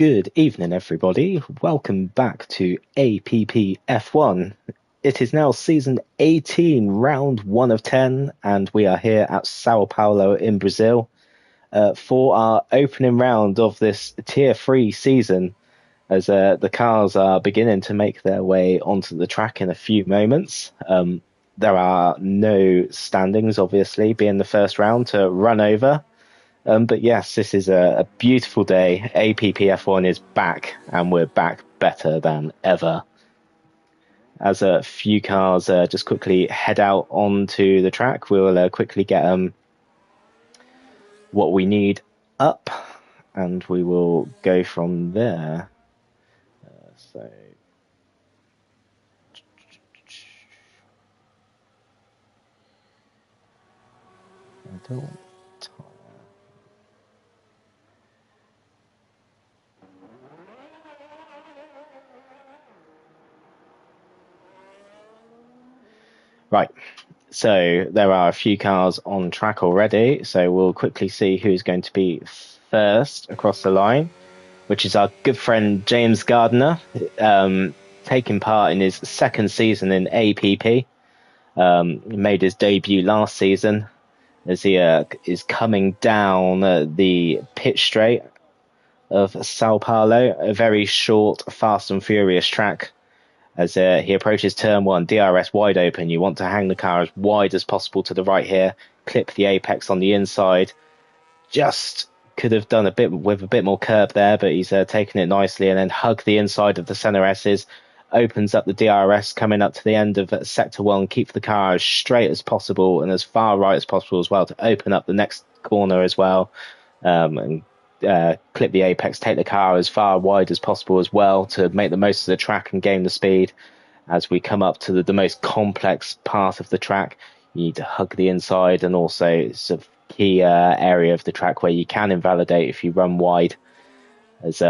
Good evening, everybody. Welcome back to APPF1. It is now season 18, round 1 of 10, and we are here at Sao Paulo in Brazil for our opening round of this Tier 3 season, as the cars are beginning to make their way onto the track in a few moments. There are no standings, obviously, being the first round to run over. But yes, this is a beautiful day. APPF1 is back, and we're back better than ever. As a few cars just quickly head out onto the track, we'll quickly get what we need up, and we will go from there. So I don't want time. Right, so there are a few cars on track already, so we'll quickly see who's going to be first across the line, which is our good friend James Gardner, taking part in his second season in APP. He made his debut last season as he is coming down the pit straight of Sao Paulo, a very short, fast and furious track. As he approaches turn 1, DRS wide open. You want to hang the car as wide as possible to the right here, clip the apex on the inside. Just could have done a bit with a bit more curb there, but he's taken it nicely, and then hug the inside of the center S's, opens up the DRS coming up to the end of sector 1, keep the car as straight as possible and as far right as possible as well to open up the next corner as well, and clip the apex, take the car as far wide as possible as well to make the most of the track and gain the speed. As we come up to the most complex part of the track, you need to hug the inside, and also it's a key area of the track where you can invalidate if you run wide. As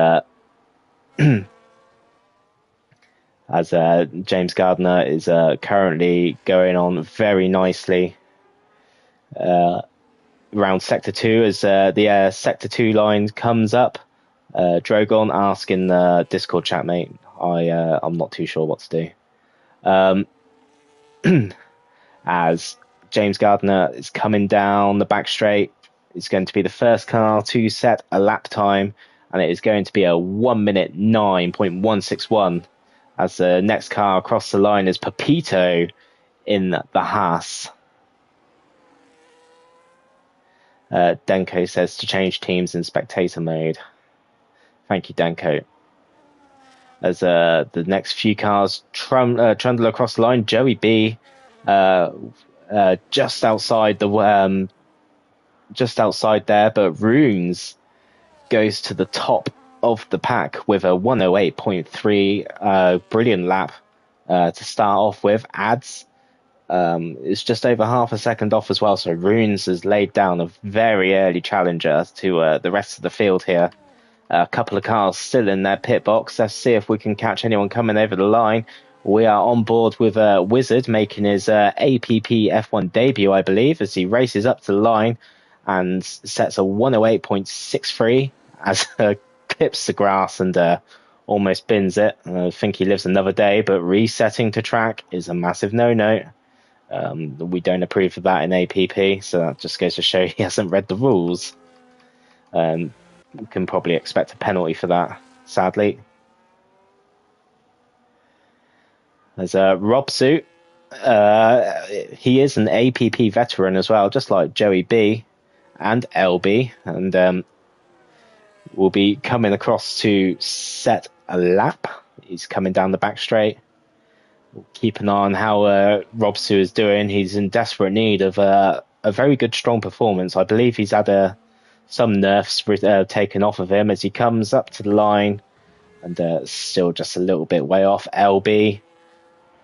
James Gardner is currently going on very nicely around sector 2 as the sector 2 line comes up. Drogon asking the Discord chat, mate. I'm not too sure what to do. As James Gardner is coming down the back straight, it's going to be the first car to set a lap time, and it is going to be a 1 minute 9.161. As the next car across the line is Pepito in the Haas. Denko says to change teams in spectator mode. Thank you, Denko. As the next few cars trundle across the line, Joey B just outside there, but Runes goes to the top of the pack with a 108.3, brilliant lap to start off with. Ads is just over half a second off as well, so Runes has laid down a very early challenger to the rest of the field here. A couple of cars still in their pit box. Let's see if we can catch anyone coming over the line. We are on board with Wizard making his APP1 debut, I believe, as he races up to the line and sets a 108.63 as clips the grass and almost bins it. I think he lives another day, but resetting to track is a massive no-no. We don't approve of that in APP, so that just goes to show he hasn't read the rules. We can probably expect a penalty for that, sadly. There's Rob Suit. He is an APP veteran as well, just like Joey B and LB, and will be coming across to set a lap. He's coming down the back straight. We'll keep an eye on how Rob Suit is doing. He's in desperate need of a very good, strong performance. I believe he's had some nerfs taken off of him as he comes up to the line, and still just a little bit way off. LB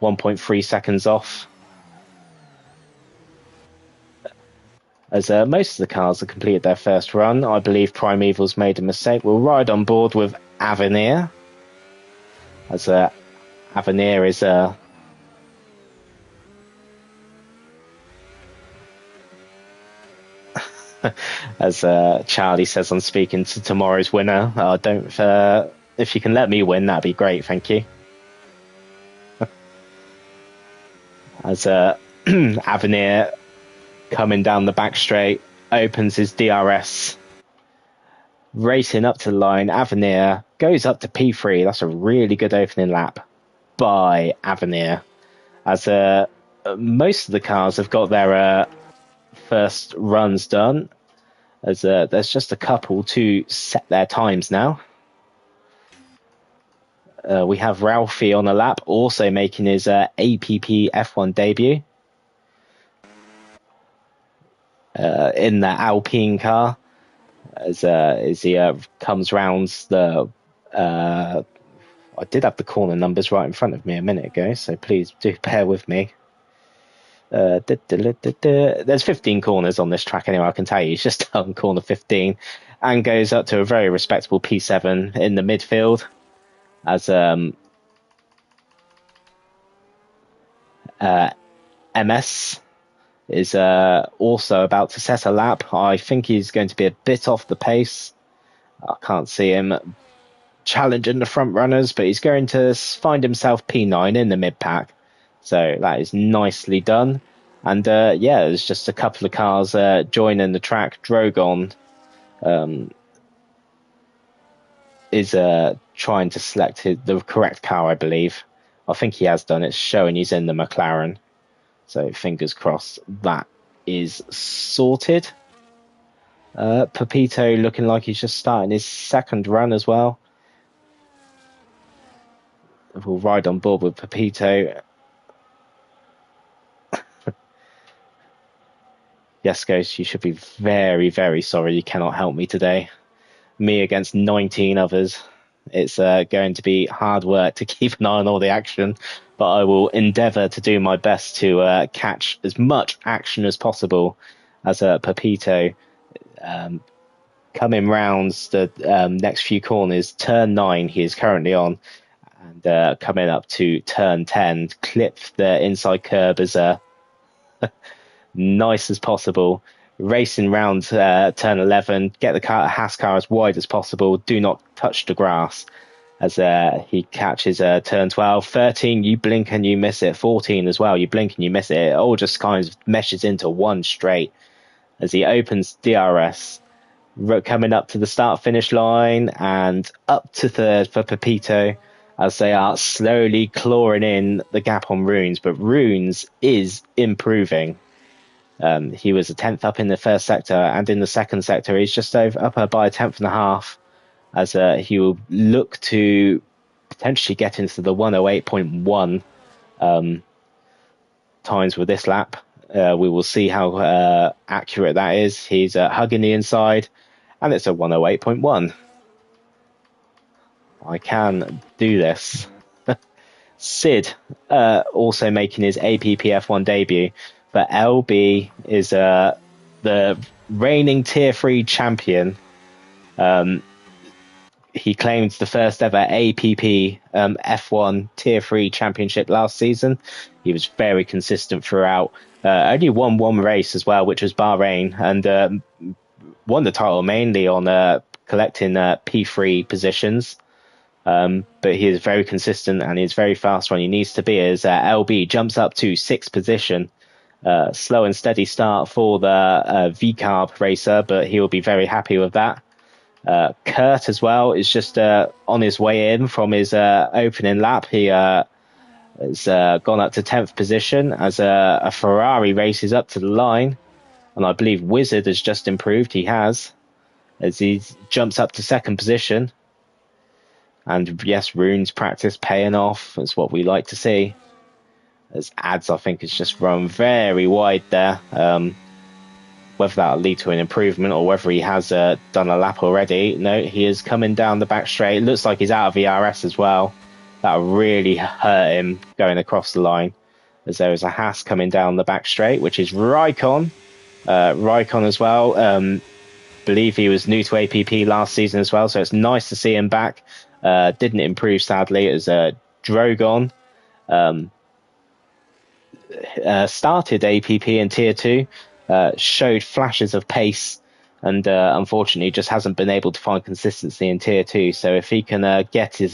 1.3 seconds off. As most of the cars have completed their first run, I believe Primeval's made a mistake. We'll ride on board with Avenir, as Avenir is As Charlie says, I'm speaking to tomorrow's winner. Don't. If you can let me win, that'd be great. Thank you. As Avenir coming down the back straight, opens his DRS, racing up to the line. Avenir goes up to P3. That's a really good opening lap by Avenir. As most of the cars have got their first runs done, as there's just a couple to set their times now. We have Ralphie on the lap, also making his APPF1 debut in the Alpine car, as he comes round the. I did have the corner numbers right in front of me a minute ago, so please do bear with me. There's 15 corners on this track anyway, I can tell you. He's just on corner 15 and goes up to a very respectable P7 in the midfield, as MS is also about to set a lap. I think he's going to be a bit off the pace. I can't see him challenging the front runners, but he's going to find himself P9 in the mid pack. So that is nicely done. And there's just a couple of cars joining the track. Drogon is trying to select the correct car, I believe. I think he has done. It's showing he's in the McLaren. So fingers crossed that is sorted. Pepito looking like he's just starting his second run as well. We'll ride on board with Pepito. Yes, Ghost, you should be very, very sorry you cannot help me today. Me against 19 others. It's going to be hard work to keep an eye on all the action, but I will endeavour to do my best to catch as much action as possible as Pepito coming round the next few corners. Turn 9 he is currently on, and coming up to turn 10, clip the inside curb as nice as possible. Racing round turn 11, get the Haas car as wide as possible. Do not touch the grass as he catches turn 12. 13, you blink and you miss it. 14 as well, you blink and you miss it. It all just kind of meshes into one straight as he opens DRS. Coming up to the start-finish line and up to third for Pepito as they are slowly clawing in the gap on Runes. But Runes is improving. He was a 10th up in the first sector, and in the second sector he's just up by a 10th and a half, as he will look to potentially get into the 108.1 times with this lap. We will see how accurate that is. He's hugging the inside, and it's a 108.1. I can do this. Sid also making his APPF1 debut. But LB is the reigning Tier 3 champion. He claimed the first ever APP F1 Tier 3 championship last season. He was very consistent throughout. Only won one race as well, which was Bahrain, and won the title mainly on collecting P3 positions. But he is very consistent and he's very fast when he needs to be, as LB jumps up to 6th position. Slow and steady start for the V-Carb racer, but he'll be very happy with that. Kurt as well is just on his way in from his opening lap. He has gone up to 10th position as a Ferrari races up to the line, and I believe Wizard has just improved. He has, as he jumps up to 2nd position. And yes, Rune's practice paying off. That's what we like to see. As Ads, I think, has just run very wide there. Whether that'll lead to an improvement or whether he has done a lap already. No, he is coming down the back straight. It looks like he's out of ERS as well. That'll really hurt him going across the line, as there is a Haas coming down the back straight, which is Raikon. Raikon as well. Believe he was new to APP last season as well, so it's nice to see him back. Didn't improve, sadly, as Drogon started APP in Tier 2, showed flashes of pace and unfortunately just hasn't been able to find consistency in Tier 2. So if he can get his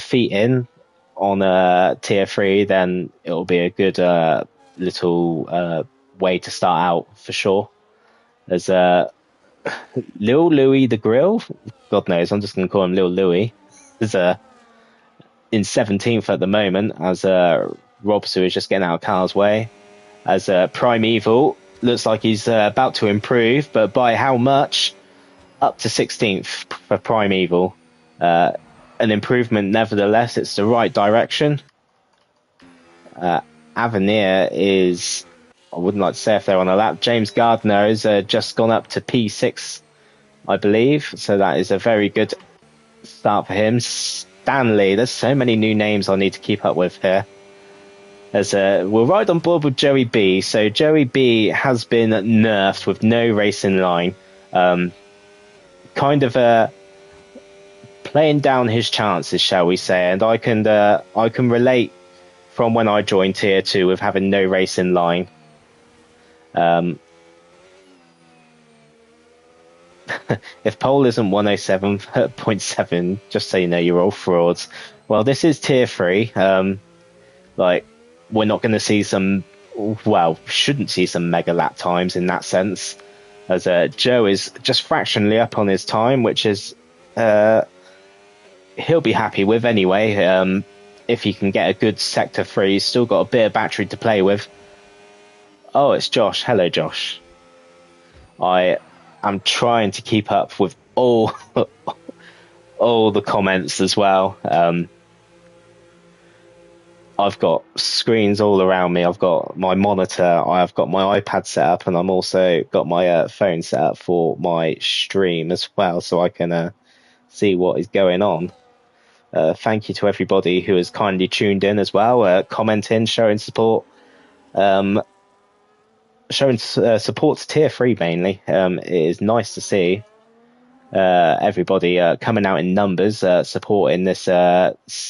feet in on Tier 3, then it'll be a good little way to start out for sure. There's Lil Louis the Grill. God knows, I'm just going to call him Lil Louis. There's in 17th at the moment, as Robsu is just getting out of Carl's way. As Primeval looks like he's about to improve, but by how much? Up to 16th for Primeval. An improvement nevertheless. It's the right direction. Avenir is, I wouldn't like to say if they're on a lap. James Gardner has just gone up to P6, I believe. So that is a very good start for him. Stanley, there's so many new names I need to keep up with here. As we'll ride on board with Joey B. So Joey B has been nerfed with no racing line. Kind of playing down his chances, shall we say, and I can relate from when I joined Tier 2 with having no racing line. If pole isn't 107.7, just so you know, you're all frauds. Well, this is Tier 3. Like, we're not going to see some, well, shouldn't see some mega lap times in that sense, as Joe is just fractionally up on his time, which is he'll be happy with anyway. If he can get a good sector 3, he's still got a bit of battery to play with. Oh, it's Josh. Hello, Josh. I am trying to keep up with all the comments as well. I've got screens all around me. I've got my monitor. I've got my iPad set up, and I'm also got my phone set up for my stream as well, so I can see what is going on. Thank you to everybody who has kindly tuned in as well, commenting, showing support. Showing support to Tier 3 mainly. It is nice to see everybody coming out in numbers, supporting this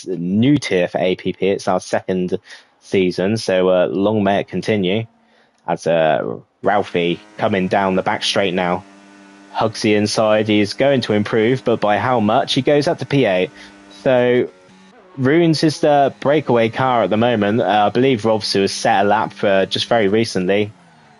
new tier for APP. It's our second season, so long may it continue. As Ralphie coming down the back straight now, hugs the inside. He's going to improve, but by how much? He goes up to P8. So Runes is the breakaway car at the moment. I believe Robsu has set a lap just very recently,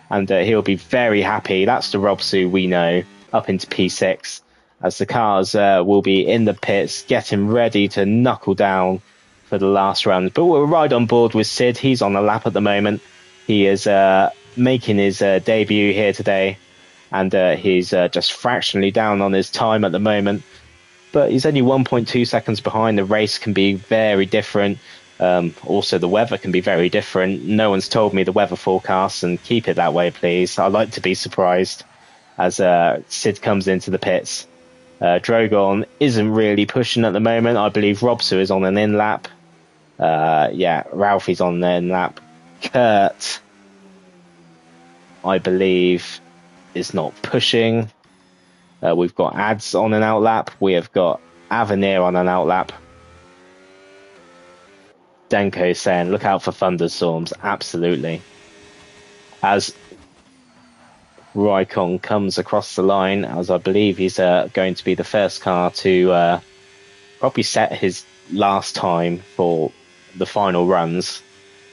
and he'll be very happy. That's the Robsu we know, up into P6. As the cars will be in the pits, getting ready to knuckle down for the last run. But we'll ride on board with Sid. He's on the lap at the moment. He is making his debut here today, and he's just fractionally down on his time at the moment. But he's only 1.2 seconds behind. The race can be very different. Also, the weather can be very different. No one's told me the weather forecast, and keep it that way, please. I like to be surprised. As Sid comes into the pits. Drogon isn't really pushing at the moment. I believe Robsu is on an in-lap. Yeah, Ralphie's on an in-lap. Kurt, I believe, is not pushing. We've got Ads on an outlap. We have got Avenir on an outlap. Denko saying, look out for thunderstorms. Absolutely. As Raikon comes across the line, as I believe he's going to be the first car to probably set his last time for the final runs,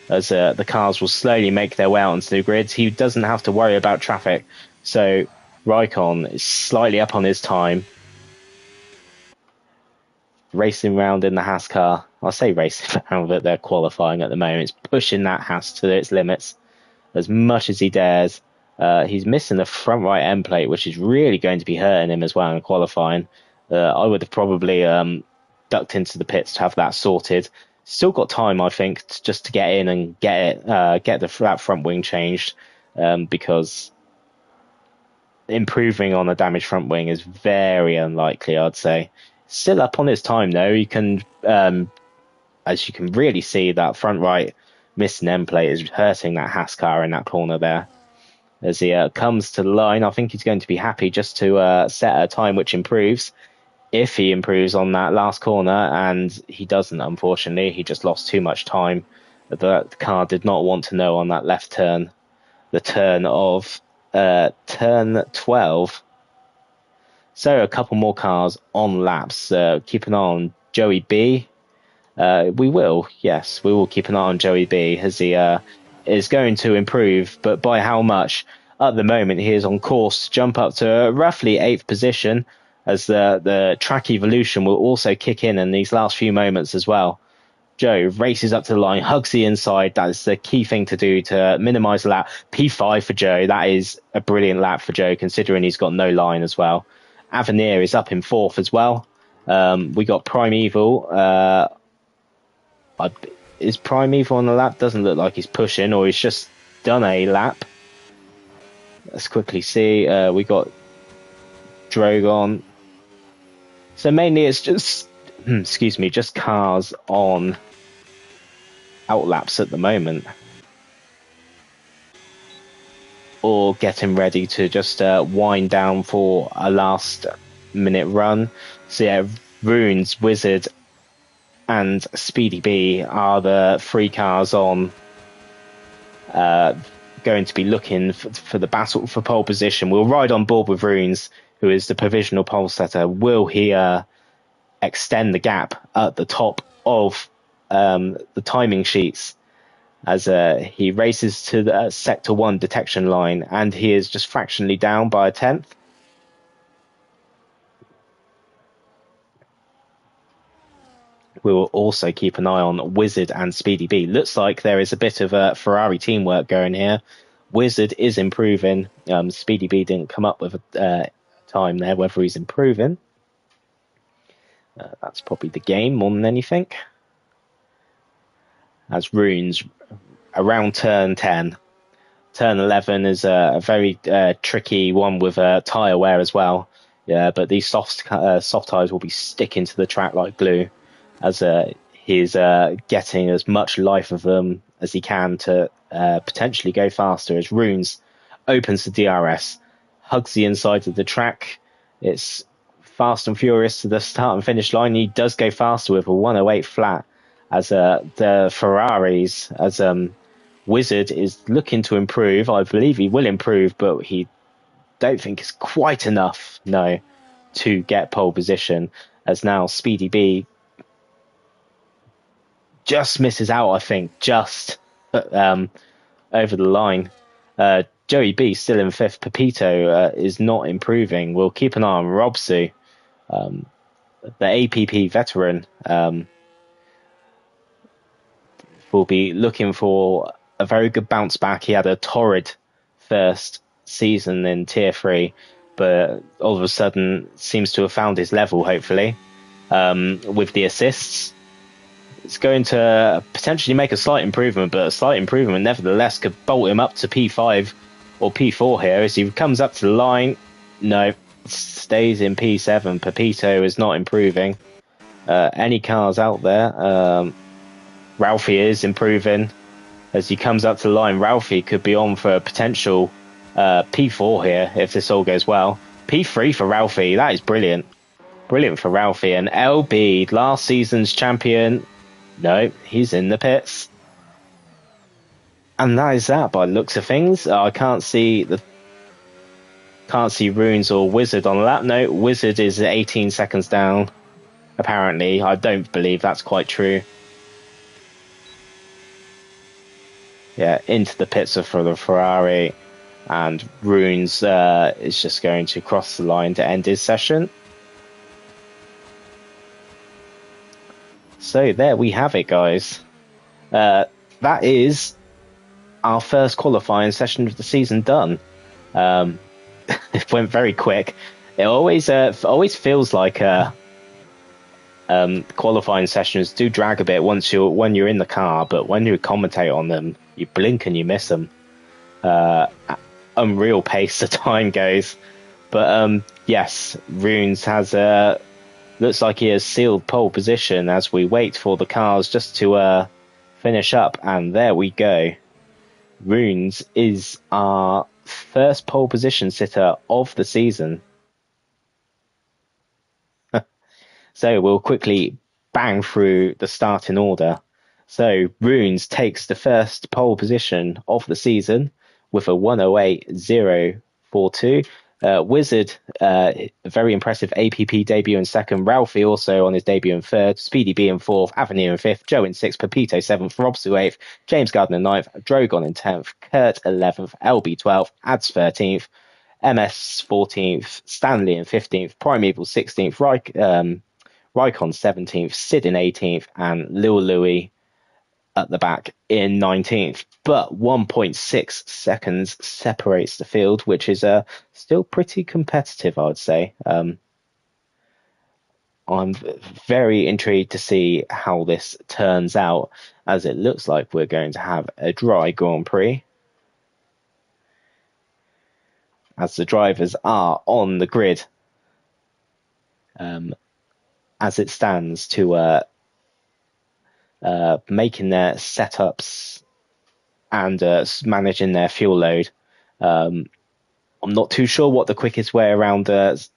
as the cars will slowly make their way out onto the grids. He doesn't have to worry about traffic, so Raikon is slightly up on his time, racing around in the Haas car. I say racing around, but they're qualifying at the moment. It's pushing that Haas to its limits as much as he dares. He's missing the front right end plate, which is really going to be hurting him as well in qualifying. I would have probably ducked into the pits to have that sorted. Still got time, I think, just to get in and get that front wing changed, because improving on a damaged front wing is very unlikely, I'd say. Still up on his time though. You can, as you can really see, that front right missing end plate is hurting that Haas car in that corner there. As he comes to the line, I think he's going to be happy just to set a time which improves. If he improves on that last corner, and he doesn't, unfortunately, he just lost too much time. The car did not want to know on that left turn, the turn of turn 12. So a couple more cars on laps. Keep an eye on Joey B. We will keep an eye on Joey B as he is going to improve, but by how much? At the moment, he is on course to jump up to roughly 8th position, as the track evolution will also kick in these last few moments as well. Joe races up to the line, hugs the inside. That's the key thing to do to minimise the lap. P5 for Joe. That is a brilliant lap for Joe, considering he's got no line as well. Avenir is up in 4th as well. We got Primeval. Is Primeval on the lap? Doesn't look like he's pushing, or he's just done a lap. Let's quickly see. We got Drogon. So mainly it's just, just cars on outlaps at the moment, or getting ready to just wind down for a last minute run. So yeah, Runes, Wizard and Speedy B are the 3 cars on going to be looking for the battle for pole position. We'll ride on board with Runes, who is the provisional pole setter. Will he extend the gap at the top of the timing sheets as he races to the sector 1 detection line, and he is just fractionally down by a 10th. We will also keep an eye on Wizard and Speedy B. Looks like there is a bit of Ferrari teamwork going here. Wizard is improving. Speedy B didn't come up with a time there, whether he's improving. That's probably the game more than anything. As Runes around turn 10. Turn 11 is a very tricky one with tyre wear as well. Yeah, but these soft tyres will be sticking to the track like glue, as he's getting as much life of them as he can to potentially go faster. As Runes opens the DRS, hugs the inside of the track. It's fast and furious to the start and finish line. He does go faster with a 108 flat, as the Ferraris, as Wizard is looking to improve. I believe he will improve, but he don't think it's quite enough, no, to get pole position, as now Speedy B just misses out, I think, just over the line. Joey B still in 5th. Pepito is not improving. We'll keep an eye on Robsu, the APP veteran. Will be looking for a very good bounce back. He had a torrid first season in Tier 3, but all of a sudden seems to have found his level, hopefully, with the assists. It's going to potentially make a slight improvement, but a slight improvement nevertheless could bolt him up to P5 or P4 here as he comes up to the line. No, stays in P7. Pepito is not improving. Any cars out there? Ralphie is improving as he comes up to the line. Ralphie could be on for a potential P4 here if this all goes well. P3 for Ralphie. That is brilliant. Brilliant for Ralphie. And LB, last season's champion. No, he's in the pits. And that is that by the looks of things. I can't see Runes or Wizard on the lap. No, Wizard is 18 seconds down. Apparently, I don't believe that's quite true. Yeah, into the pits for the Ferrari, and Runes is just going to cross the line to end his session. So there we have it, guys. That is our first qualifying session of the season done. It went very quick. It always feels like qualifying sessions do drag a bit when you're in the car, but when you commentate on them, you blink and you miss them. Unreal pace the time goes. But yes, Runes has looks like he has sealed pole position as we wait for the cars just to finish up, and there we go. Runes is our first pole position sitter of the season. So we'll quickly bang through the starting order. So Runes takes the first pole position of the season with a 108.0 4-2. Wizard, a very impressive APP debut in second. Ralphie also on his debut in third. Speedy B in fourth. Avenir in fifth. Joe in sixth. Pepito seventh. Robsu eighth. James Gardner ninth. Drogon in 10th. Kurt 11th. LB 12th. Ads 13th. MS 14th. Stanley in 15th. Primeval 16th. Raikon 17th. Sid in 18th. And Lil Louis at the back in 19th, but 1.6 seconds separates the field, which is still pretty competitive, I would say. I'm very intrigued to see how this turns out, as it looks like we're going to have a dry Grand Prix, as the drivers are on the grid as it stands to making their setups and managing their fuel load. I'm not too sure what the quickest way around this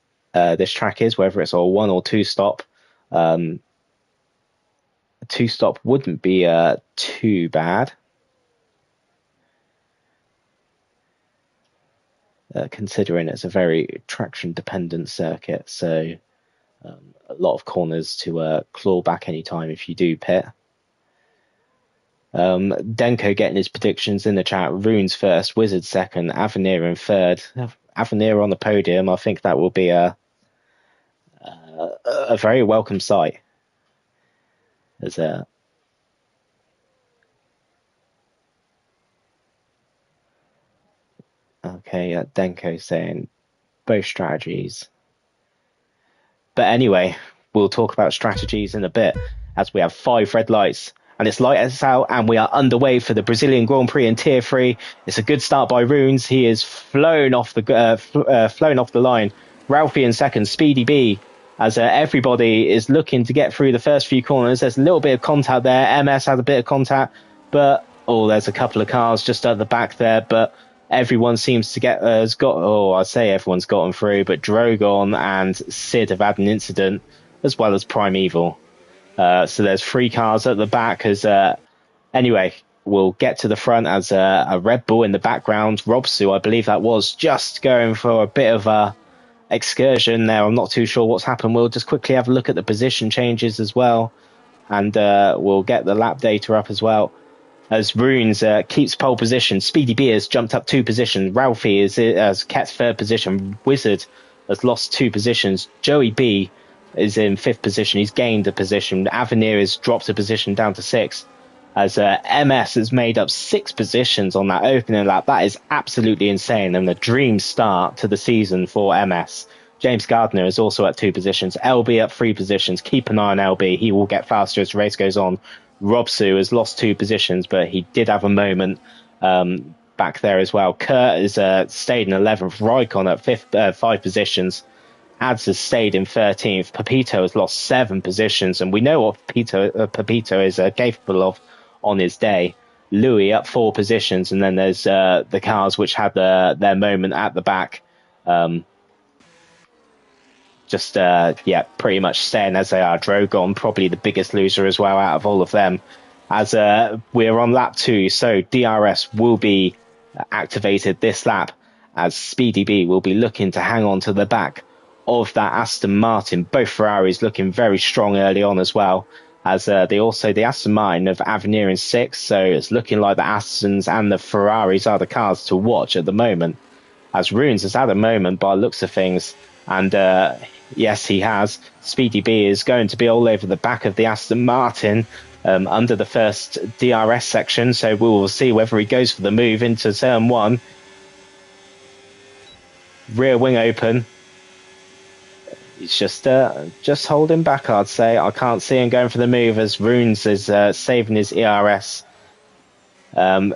track is, whether it's a 1 or 2 stop. A 2 stop wouldn't be too bad, considering it's a very traction dependent circuit, so a lot of corners to claw back anytime if you do pit. Denko getting his predictions in the chat. Runes first, Wizard second, Avenir in third. Avenir on the podium. I think that will be a very welcome sight. As Denko saying both strategies. But anyway, we'll talk about strategies in a bit, as we have 5 red lights. And it's light us out, and we are underway for the Brazilian Grand Prix in Tier 3. It's a good start by Runes. He is flown off the line. Ralphie in second, Speedy B, as everybody is looking to get through the first few corners. There's a little bit of contact there. MS has a bit of contact, but there's a couple of cars just at the back there. But everyone seems to everyone's gotten through. But Drogon and Sid have had an incident, as well as Primeval. So there's 3 cars at the back. Anyway, we'll get to the front as a Red Bull in the background. Robsu, I believe that was, just going for a bit of a excursion there. I'm not too sure what's happened. We'll just quickly have a look at the position changes as well, and we'll get the lap data up as well. As Runes keeps pole position. Speedy B has jumped up 2 positions. Ralphie has kept 3rd position. Wizard has lost 2 positions. Joey B is in 5th position. He's gained a position. Avenir has dropped a position down to 6th. As MS has made up 6 positions on that opening lap. That is absolutely insane, and a dream start to the season for MS. James Gardner is also at 2 positions. LB at 3 positions. Keep an eye on LB. He will get faster as the race goes on. Robsu has lost 2 positions, but he did have a moment back there as well. Kurt has stayed in 11th. Raikon at 5 positions. Ads has stayed in 13th. Pepito has lost 7 positions, and we know what Pepito is capable of on his day. Louis up 4 positions, and then there's the cars which had their moment at the back. Pretty much staying as they are. Drogon probably the biggest loser as well out of all of them, as we're on lap 2, so DRS will be activated this lap, as Speedy B will be looking to hang on to the back of that Aston Martin. Both Ferraris looking very strong early on as well, as the Aston Martin of Avenir in 6th, so it's looking like the Astons and the Ferraris are the cars to watch at the moment, as Runes has had a moment by looks of things, and yes, he has. Speedy B is going to be all over the back of the Aston Martin under the first DRS section, so we will see whether he goes for the move into turn 1. Rear wing open. He's just holding back, I'd say. I can't see him going for the move, as Runes is saving his ERS. Turn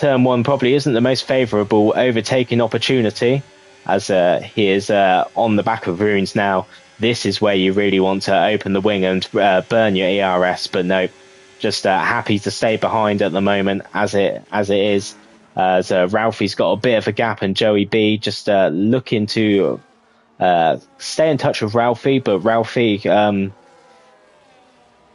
1 probably isn't the most favourable overtaking opportunity, as he is on the back of Runes now. This is where you really want to open the wing and burn your ERS, but no, just happy to stay behind at the moment as it is. As Ralphie's got a bit of a gap, and Joey B just looking to stay in touch with Ralphie, but Ralphie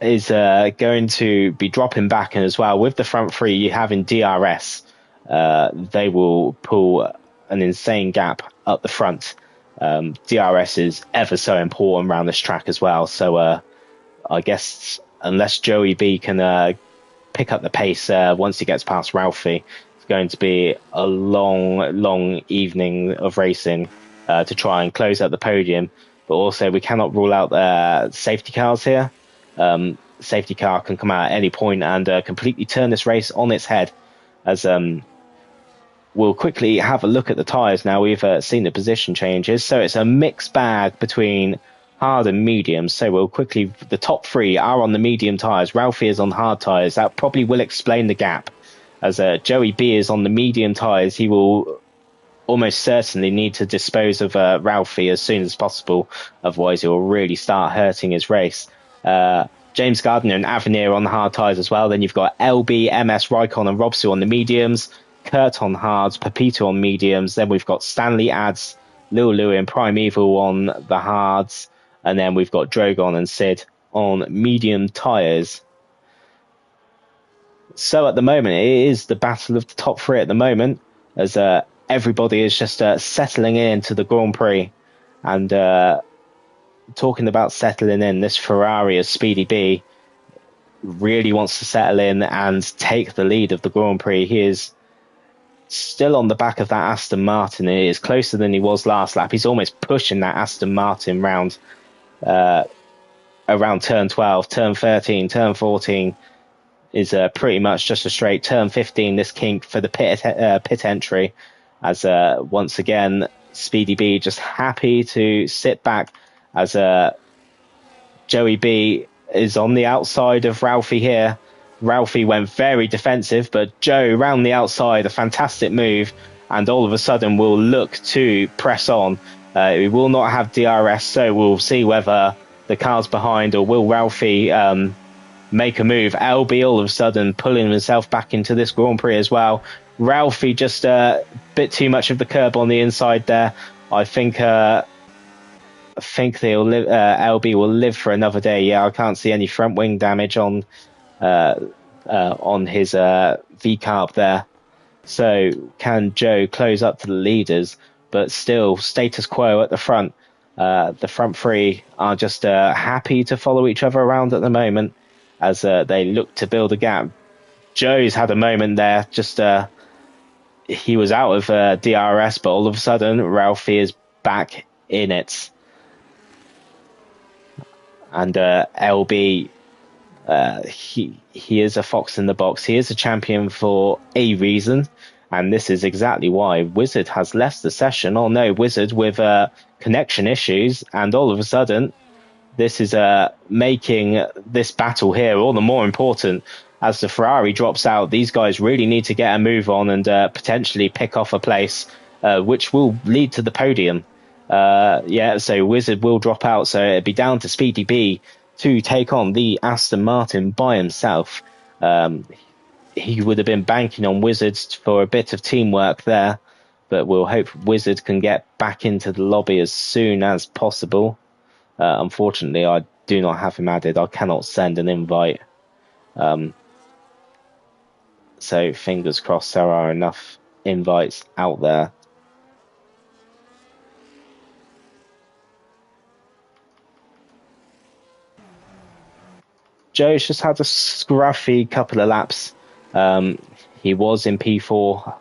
is going to be dropping back, and as well with the front 3 you have in DRS, they will pull an insane gap up the front. DRS is ever so important around this track as well. So I guess unless Joey B can pick up the pace once he gets past Ralphie, it's going to be a long evening of racing to try and close out the podium. But also, we cannot rule out safety cars here. Safety car can come out at any point and completely turn this race on its head. As we'll quickly have a look at the tyres now. We've seen the position changes, so it's a mixed bag between hard and medium. So we'll quickly, the top three are on the medium tyres. Ralphie is on hard tyres. That probably will explain the gap. As Joey B is on the medium tyres, he will almost certainly need to dispose of Ralphie as soon as possible. Otherwise, it will really start hurting his race. James Gardner and Avenir on the hard tyres as well. Then you've got LB, MS, Raikkonen and Robsu on the mediums. Kurt on hards, Pepito on mediums. Then we've got Stanley Ads, Lil Louie and Primeval on the hards. And then we've got Drogon and Sid on medium tyres. So at the moment, it is the battle of the top three at the moment, as everybody is just settling into the Grand Prix. And talking about settling in, this Ferrari of Speedy B really wants to settle in and take the lead of the Grand Prix. He is still on the back of that Aston Martin. He is closer than he was last lap. He's almost pushing that Aston Martin round around turn 12, turn 13, turn 14 is pretty much just a straight. Turn 15, this kink for the pit entry, as once again Speedy B just happy to sit back, as Joey B is on the outside of Ralphie here. Ralphie went very defensive, but Joe round the outside, a fantastic move, and all of a sudden will look to press on. We will not have DRS, so we'll see whether the car's behind or will Ralphie make a move. LB all of a sudden pulling himself back into this Grand Prix as well. Ralphie just a bit too much of the curb on the inside there. I think they'll live, LB will live for another day. Yeah, I can't see any front wing damage on his V-carb there. So can Joe close up to the leaders? But still, status quo at the front. The front three are just happy to follow each other around at the moment, as they look to build a gap. Joe's had a moment there. Just he was out of DRS, but all of a sudden Ralphie is back in it. And LB, he is a fox in the box. He is a champion for a reason, and this is exactly why. Wizard has left the session. Oh no, Wizard with connection issues, and all of a sudden this is making this battle here all the more important. As the Ferrari drops out, these guys really need to get a move on and potentially pick off a place, which will lead to the podium. So Wizard will drop out, so it'd be down to Speedy B to take on the Aston Martin by himself. He would have been banking on Wizards for a bit of teamwork there, but we'll hope Wizard can get back into the lobby as soon as possible. Unfortunately, I do not have him added. I cannot send an invite. So fingers crossed there are enough invites out there. Joe's just had a scruffy couple of laps. He was in P4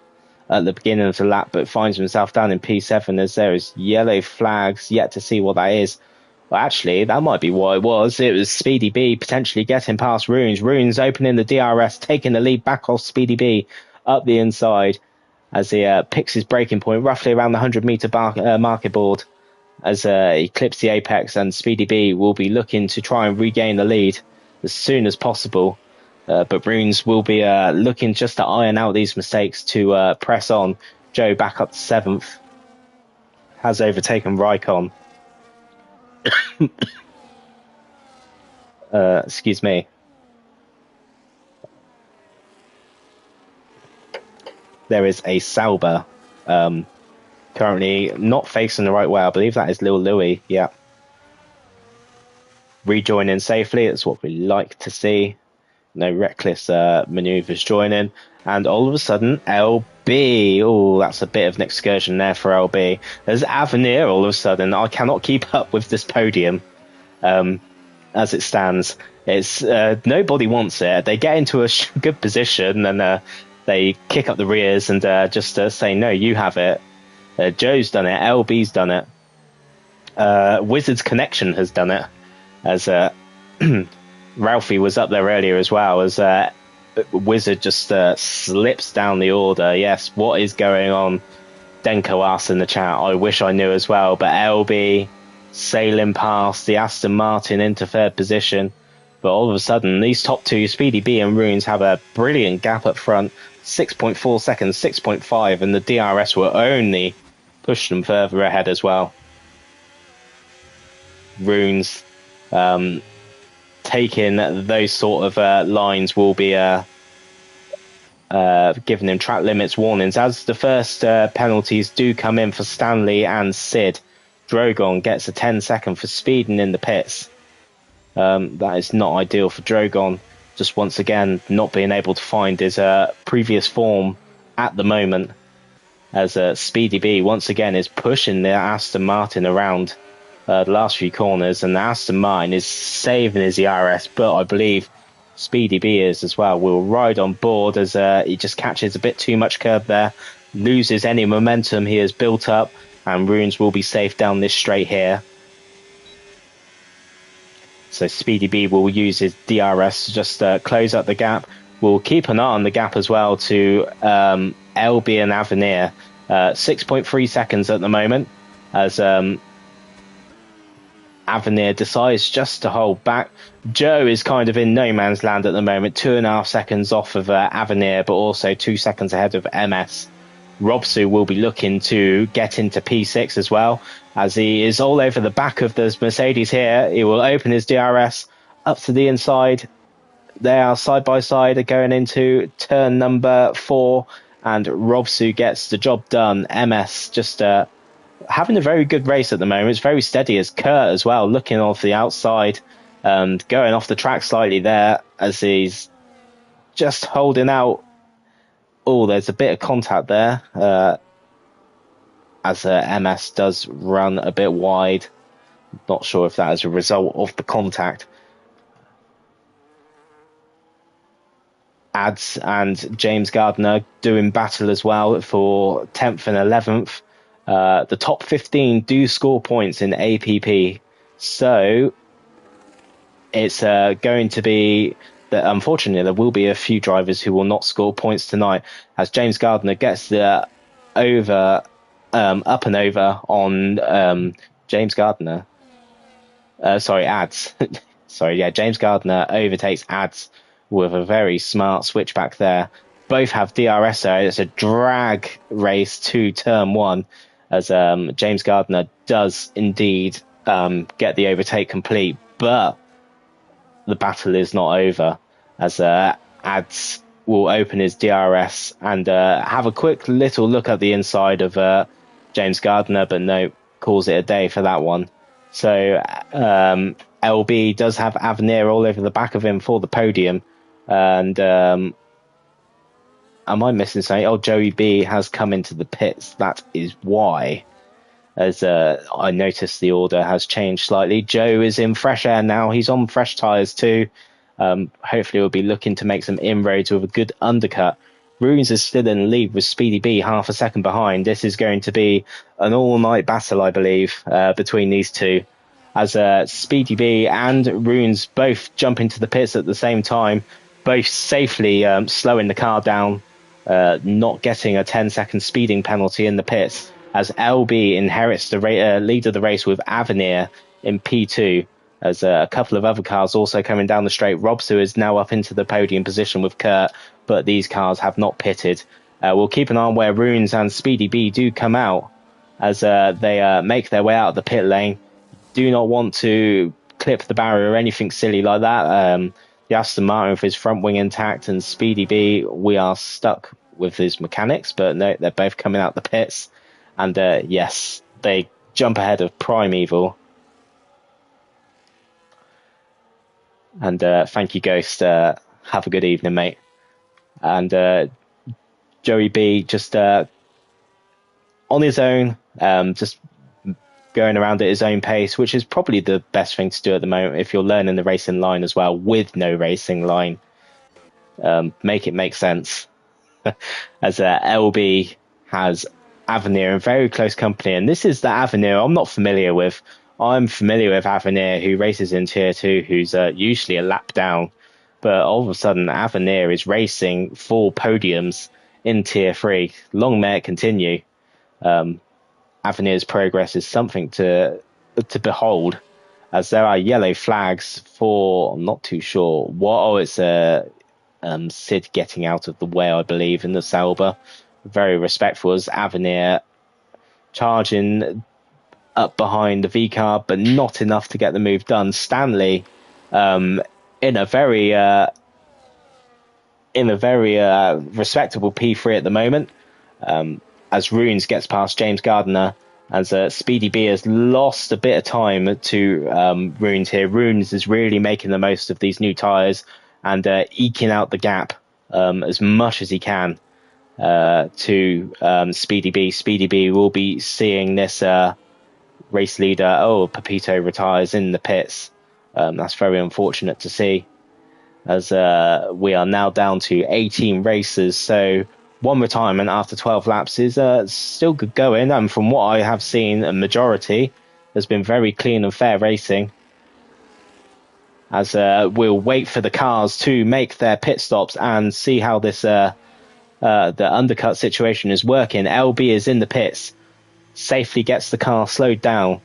at the beginning of the lap, but finds himself down in P7 as there is yellow flags. Yet to see what that is. Well, actually, that might be what it was. It was Speedy B potentially getting past Runes. Runes opening the DRS, taking the lead back off Speedy B up the inside as he picks his braking point roughly around the 100-meter marker board as he clips the apex, and Speedy B will be looking to try and regain the lead as soon as possible. But Runes will be looking just to iron out these mistakes to press on. Joe back up to 7th. Has overtaken Raikkonen. Excuse me. There is a Sauber currently not facing the right way. I believe that is Lil Louie. Yeah. Rejoining safely. That's what we like to see. No reckless maneuvers joining. And all of a sudden, LB. Oh, that's a bit of an excursion there for LB. There's Avenir all of a sudden. I cannot keep up with this podium as it stands. It's nobody wants it. They get into a good position and they kick up the rears and just say, no, you have it. Joe's done it. LB's done it. Wizard's Connection has done it. As Ralphie was up there earlier as well, as Wizard just slips down the order. Yes, what is going on? Denko asked in the chat. I wish I knew as well. But LB sailing past the Aston Martin into third position. But all of a sudden, these top two, Speedy B and Runes, have a brilliant gap up front. 6.4 seconds, 6.5, and the DRS will only push them further ahead as well. Runes taking those sort of lines will be giving him track limits warnings as the first penalties do come in for Stanley and Sid. Drogon gets a 10-second for speeding in the pits. That is not ideal for Drogon, just once again not being able to find his previous form at the moment, as Speedy B once again is pushing the Aston Martin around the last few corners, and the Aston Martin is saving his ERS, but I believe Speedy B is as well. Will ride on board as he just catches a bit too much curb there, loses any momentum he has built up, and Runes will be safe down this straight here. So Speedy B will use his DRS to just close up the gap. We'll keep an eye on the gap as well to LB and Avenir. 6.3 seconds at the moment, as Avenir decides just to hold back. Joe is kind of in no man's land at the moment, 2.5 seconds off of Avenir, but also 2 seconds ahead of MS. Robsu will be looking to get into P6 as well, as he is all over the back of the Mercedes here. He will open his DRS up to the inside. They are side by side going into turn number 4, and Robsu gets the job done. MS just having a very good race at the moment. It's very steady as Kurt as well, looking off the outside and going off the track slightly there as he's just holding out. Oh, there's a bit of contact there as MS does run a bit wide. Not sure if that is a result of the contact. Ads and James Gardner doing battle as well for 10th and 11th. The top 15 do score points in APP, so it's going to be that unfortunately there will be a few drivers who will not score points tonight, as James Gardner gets the up and over on James Gardner. Ads. James Gardner overtakes Ads with a very smart switchback there. Both have DRS there. It's a drag race to turn 1, as James Gardner does indeed get the overtake complete, but the battle is not over, as Ads will open his DRS and have a quick little look at the inside of James Gardner, but no, calls it a day for that one. So LB does have Avenir all over the back of him for the podium, and am I missing something? Oh, Joey B has come into the pits. That is why, as I noticed the order has changed slightly. Joe is in fresh air now. He's on fresh tyres too. Hopefully we'll be looking to make some inroads with a good undercut. Runes is still in the lead with Speedy B half a second behind. This is going to be an all-night battle, I believe, between these two, as Speedy B and Runes both jump into the pits at the same time, both safely slowing the car down, not getting a 10-second speeding penalty in the pits, as LB inherits the lead of the race with Avenir in P2, as a couple of other cars also coming down the straight. Robsu is now up into the podium position with Kurt, but these cars have not pitted. We'll keep an eye on where Runes and Speedy B do come out, as they make their way out of the pit lane. Do not want to clip the barrier or anything silly like that. The Aston Martin with his front wing intact, and Speedy B, we are stuck with his mechanics, but no, they're both coming out the pits. And yes, they jump ahead of Primeval. And thank you, Ghost. Have a good evening, mate. And Joey B just on his own, just going around at his own pace, which is probably the best thing to do at the moment if you're learning the racing line as well with no racing line. Make it make sense. As LB has Avenir in very close company, and this is the Avenir I'm not familiar with. I'm familiar with Avenir, who races in Tier 2, who's usually a lap down, but all of a sudden Avenir is racing for podiums in Tier 3. Long may it continue. Avenir's progress is something to behold, as there are yellow flags for, I'm not too sure what. Oh, it's Sid getting out of the way, I believe, in the Sauber. Very respectful as Avenir charging up behind the V car, but not enough to get the move done. Stanley in a very respectable P3 at the moment, as Runes gets past James Gardner, as Speedy B has lost a bit of time to Runes here. Runes is really making the most of these new tyres and eking out the gap as much as he can to Speedy B. Speedy B will be seeing this race leader. Oh, Pepito retires in the pits. That's very unfortunate to see, as we are now down to 18 races. So one retirement after 12 laps is still good going. And from what I have seen, a majority has been very clean and fair racing. As we'll wait for the cars to make their pit stops and see how this the undercut situation is working. LB is in the pits, safely gets the car slowed down,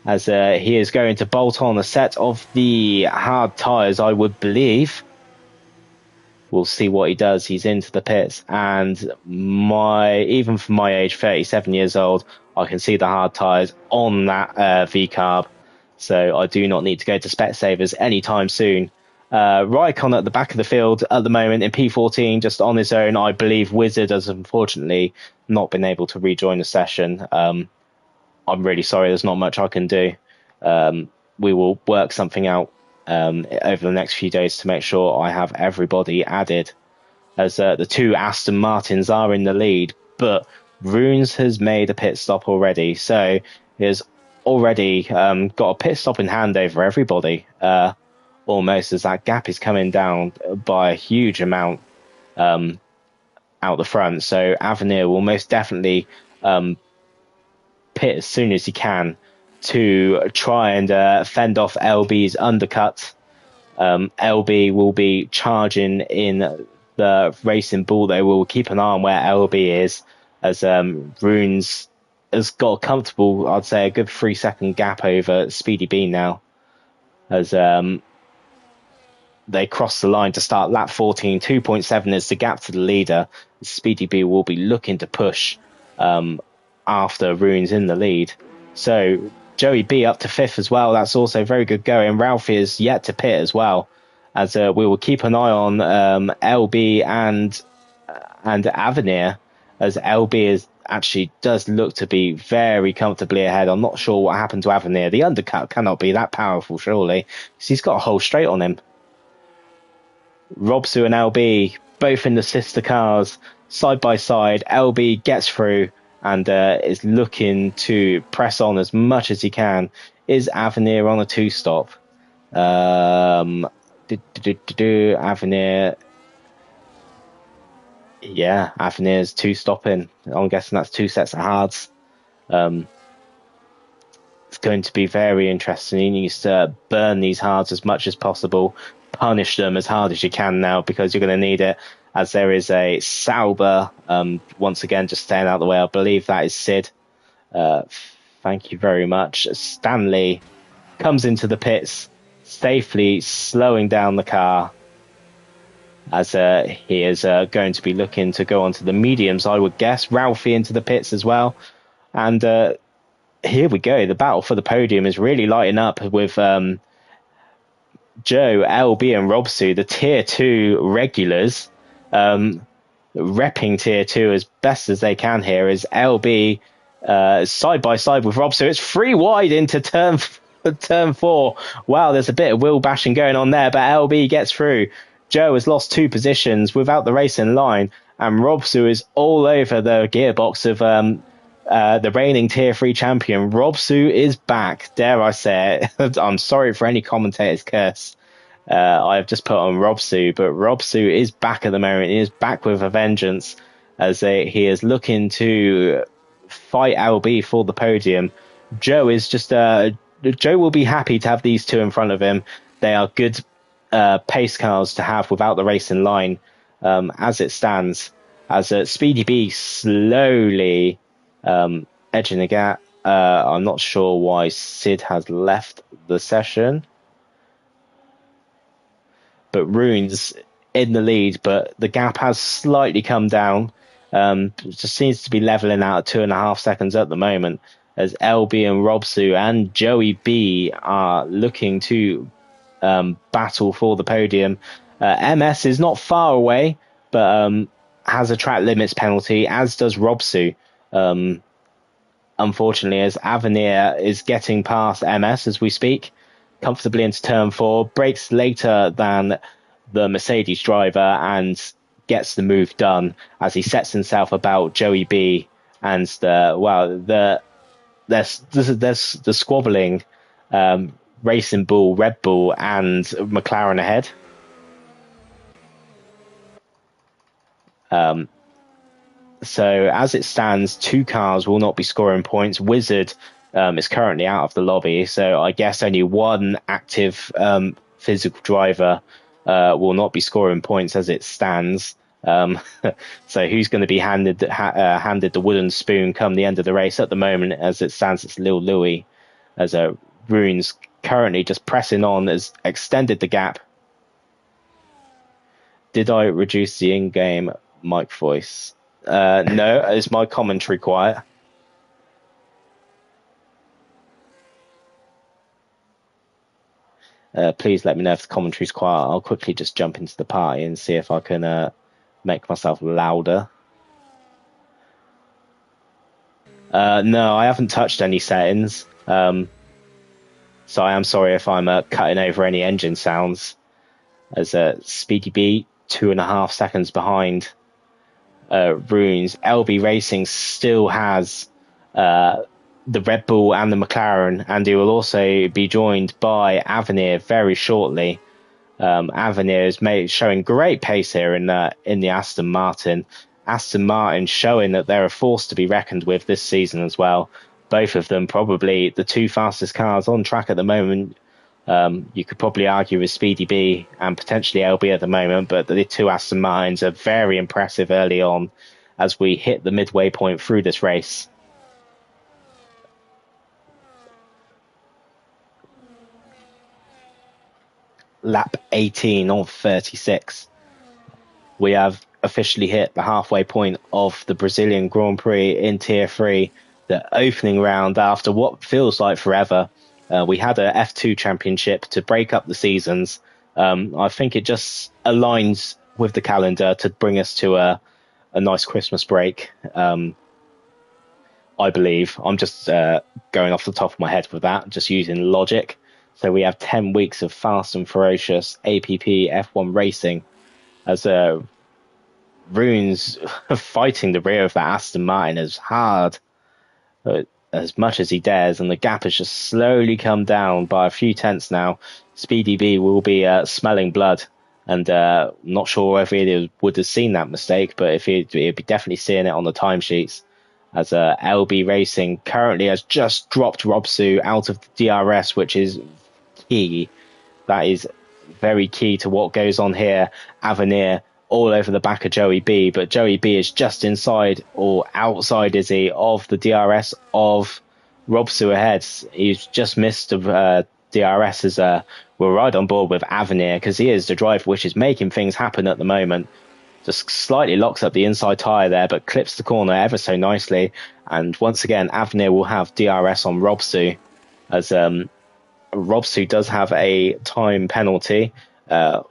as he is going to bolt on a set of the hard tyres, I would believe. We'll see what he does. He's into the pits, and even for my age, 37 years old, I can see the hard tyres on that V-carb. So I do not need to go to Specsavers anytime soon. Raikkonen at the back of the field at the moment in P14, just on his own. I believe Wizard has unfortunately not been able to rejoin the session. I'm really sorry, there's not much I can do. We will work something out over the next few days to make sure I have everybody added, as the two Aston Martins are in the lead. But Runes has made a pit stop already, so he has already got a pit stop in hand over everybody, almost, as that gap is coming down by a huge amount out the front. So Avenir will most definitely pit as soon as he can to try and fend off LB's undercut. LB will be charging in the Racing Bull, though. We'll keep an eye on where LB is, as Runes has got a comfortable, I'd say, a good 3-second gap over Speedy B now, as they cross the line to start lap 14. 2.7 is the gap to the leader. Speedy B will be looking to push after Runes in the lead. So Joey B up to 5th as well. That's also very good going. Ralphie is yet to pit as well, as we will keep an eye on LB and Avenir, as LB actually does look to be very comfortably ahead. I'm not sure what happened to Avenir. The undercut cannot be that powerful, surely, because he's got a whole straight on him. Robsu and LB both in the sister cars, side by side. LB gets through and is looking to press on as much as he can. Is Avenir on a 2-stop? Avenir. Yeah, Avenir's 2-stopping. I'm guessing that's 2 sets of hards. It's going to be very interesting. He needs to burn these hards as much as possible. Punish them as hard as you can now, because you're going to need it, as there is a Sauber once again just staying out of the way. I believe that is Sid. Thank you very much. Stanley comes into the pits, safely slowing down the car, as he is going to be looking to go onto the mediums, I would guess. Ralphie into the pits as well. And here we go. The battle for the podium is really lighting up with Joe, LB and Robsu, the Tier 2 regulars, repping Tier 2 as best as they can here, as LB side by side with Robsu. It's 3 wide into turn 4. Wow, there's a bit of wheel bashing going on there, but LB gets through. Joe has lost 2 positions without the racing line, and Robsu is all over the gearbox of the reigning Tier 3 champion. Robsu is back, dare I say it. I'm sorry for any commentator's curse I've just put on Robsu, but Robsu is back at the moment. He is back with a vengeance as he is looking to fight LB for the podium. Joe is just Joe will be happy to have these two in front of him. They are good pace cars to have without the race in line as it stands. As Speedy B slowly edging the gap. I'm not sure why Sid has left the session, but Runes in the lead, but the gap has slightly come down. It just seems to be leveling out at 2.5 seconds at the moment, as LB and Robsu and Joey B are looking to battle for the podium. MS is not far away, but has a track limits penalty, as does Robsu. Unfortunately, as Avenir is getting past MS as we speak, comfortably into turn 4, brakes later than the Mercedes driver and gets the move done as he sets himself about Joey B and there's the squabbling Racing Bull, Red Bull and McLaren ahead. So as it stands, 2 cars will not be scoring points. Wizard is currently out of the lobby, so I guess only one active physical driver will not be scoring points as it stands. So who's going to be handed the wooden spoon come the end of the race? At the moment, as it stands, it's Lil Louis, as Runes currently just pressing on, has extended the gap. Did I reduce the in-game mic voice? No, is my commentary quiet? Please let me know if the commentary's quiet. I'll quickly just jump into the party and see if I can make myself louder. No, I haven't touched any settings. So I am sorry if I'm cutting over any engine sounds. As Speedy B 2.5 seconds behind Runes. LB Racing still has the Red Bull and the McLaren, and he will also be joined by Avenir very shortly. Avenir is showing great pace here in the Aston Martin. Aston Martin showing that they're a force to be reckoned with this season as well. Both of them probably the 2 fastest cars on track at the moment. You could probably argue with Speedy B and potentially LB at the moment, but the 2 Aston Martins are very impressive early on as we hit the midway point through this race. Lap 18 of 36. We have officially hit the halfway point of the Brazilian Grand Prix in Tier 3, the opening round after what feels like forever. We had a F2 championship to break up the seasons. I think it just aligns with the calendar to bring us to a nice Christmas break. I believe. I'm just going off the top of my head with that, just using logic. So we have 10 weeks of fast and ferocious APPF1 racing as Runes fighting the rear of that Aston Martin as hard as much as he dares, and the gap has just slowly come down by a few tenths now. Speedy B will be smelling blood, and not sure whether he would have seen that mistake, but if he'd be definitely seeing it on the timesheets, as LB Racing currently has just dropped Robsu out of the DRS, which is key. That is very key to what goes on here. Avenir all over the back of Joey B, but Joey B is just inside or outside, is he, of the DRS of Robsu ahead. He's just missed the DRS as we're right on board with Avenir, because he is the driver which is making things happen at the moment. Just slightly locks up the inside tyre there, but clips the corner ever so nicely. And once again, Avenir will have DRS on Robsu, as Robsu does have a time penalty.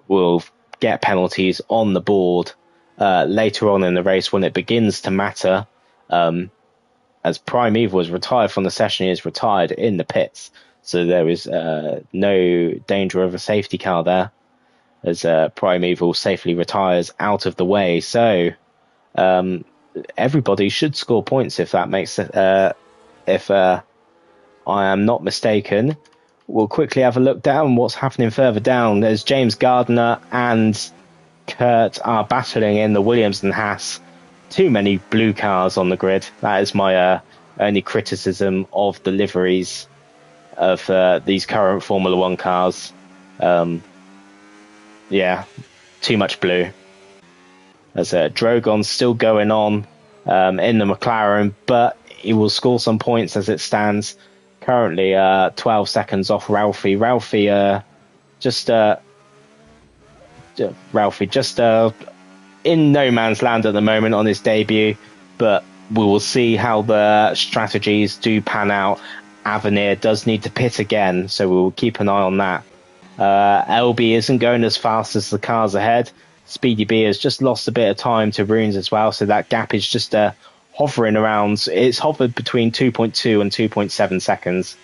Will get penalties on the board later on in the race when it begins to matter. As Primeval was retired from the session, he is retired in the pits, so there is no danger of a safety car there, as Primeval safely retires out of the way. So everybody should score points if that makes it. If I am not mistaken, we'll quickly have a look down what's happening further down. There's James Gardner and Kurt are battling in the Williams and Haas. Too many blue cars on the grid. That is my only criticism of the liveries of these current Formula One cars. Yeah, too much blue. As Drogon's still going on in the McLaren, but he will score some points as it stands. Currently 12 seconds off Ralphie. Ralphie just in no man's land at the moment on his debut, but we will see how the strategies do pan out. Avenir does need to pit again, so we will keep an eye on that. LB isn't going as fast as the cars ahead. Speedy B has just lost a bit of time to Runes as well, so that gap is just hovering around. It's hovered between 2.2 and 2.7 seconds.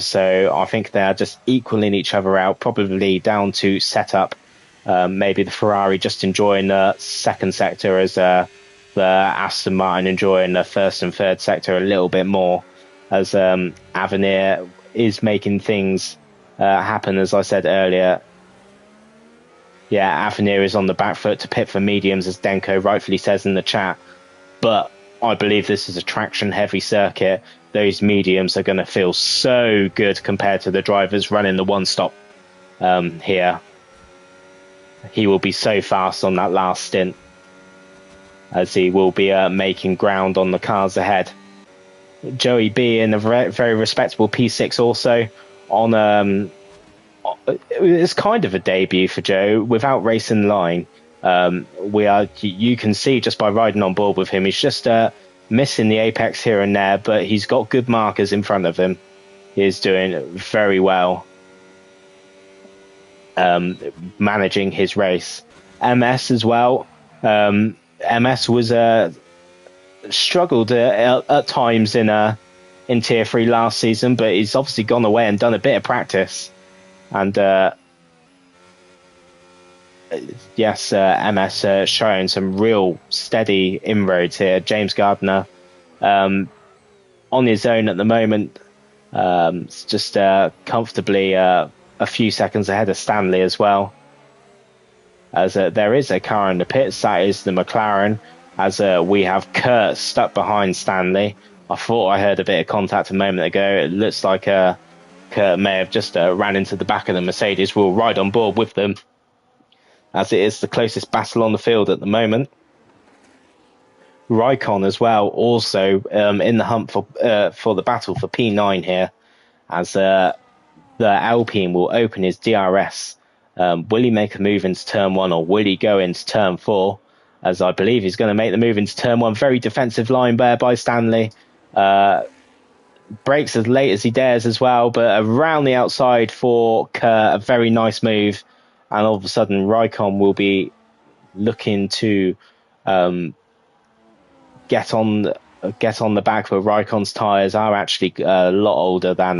So I think they're just equaling each other out, probably down to setup. Maybe the Ferrari just enjoying the second sector as the Aston Martin enjoying the first and third sector a little bit more, as Avenir is making things happen, as I said earlier. Yeah, Avenir is on the back foot to pit for mediums, as Denko rightfully says in the chat. But I believe this is a traction-heavy circuit. Those mediums are going to feel so good compared to the drivers running the one-stop here. He will be so fast on that last stint, as he will be making ground on the cars ahead. Joey B in a very respectable P6 also on... it's kind of a debut for Joe without racing line. You can see just by riding on board with him, he's just missing the apex here and there, but he's got good markers in front of him. He is doing very well, managing his race. MS as well. MS was struggled at times in Tier 3 last season, but he's obviously gone away and done a bit of practice. And yes, MS showing some real steady inroads here. James Gardner on his own at the moment, just comfortably a few seconds ahead of Stanley as well. As there is a car in the pits, that is the McLaren, as we have Kurt stuck behind Stanley. I thought I heard a bit of contact a moment ago. It looks like Kurt may have just ran into the back of the Mercedes. We'll ride on board with them, as it is the closest battle on the field at the moment. Raikkonen as well, also in the hunt for the battle for P9 here, as the Alpine will open his DRS. Will he make a move into turn 1, or will he go into turn 4? As I believe he's going to make the move into turn 1. Very defensive line there by Stanley. Brakes as late as he dares as well, but around the outside for Kurt, a very nice move. And all of a sudden, Raikkonen will be looking to get on the back, but Raikkonen's tyres are actually a lot older than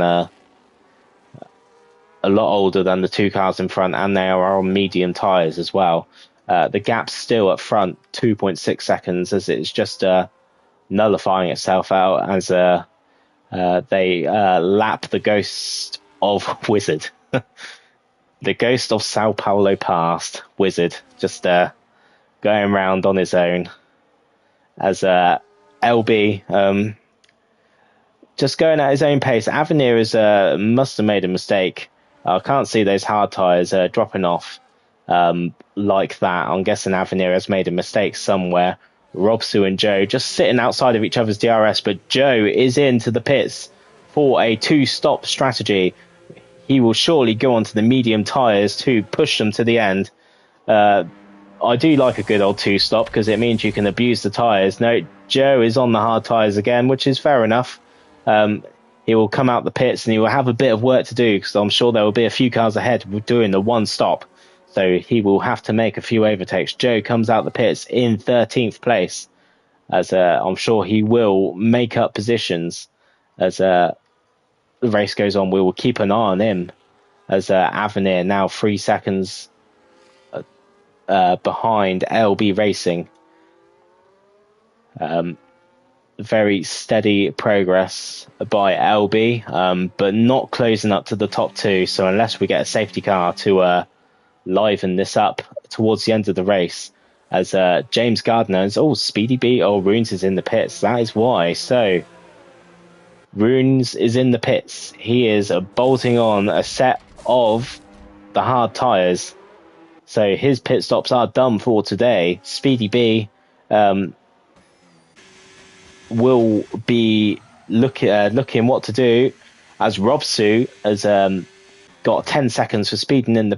the two cars in front, and they are on medium tyres as well. The gap's still at front, 2.6 seconds, as it's just nullifying itself out as they lap the ghost of Wizard. The ghost of Sao Paulo past, Wizard, just going round on his own. As LB just going at his own pace. Avenir must have made a mistake. I can't see those hard tyres dropping off like that. I'm guessing Avenir has made a mistake somewhere. Robsu and Joe just sitting outside of each other's DRS, but Joe is into the pits for a two-stop strategy. He will surely go onto the medium tyres to push them to the end. I do like a good old two-stop because it means you can abuse the tyres. No, Joe is on the hard tyres again, which is fair enough. He will come out the pits and he will have a bit of work to do, because I'm sure there will be a few cars ahead doing the one stop. So he will have to make a few overtakes. Joe comes out the pits in 13th place, as I'm sure he will make up positions as the race goes on. We will keep an eye on him, as Avenir now 3 seconds behind LB Racing. Very steady progress by LB, but not closing up to the top two. So unless we get a safety car to liven this up towards the end of the race, as James Gardner is, Speedy B, Runes is in the pits. That is why. So Runes is in the pits. He is bolting on a set of the hard tyres. So his pit stops are done for today. Speedy B will be looking what to do, as Robsu has got 10 seconds for speeding in the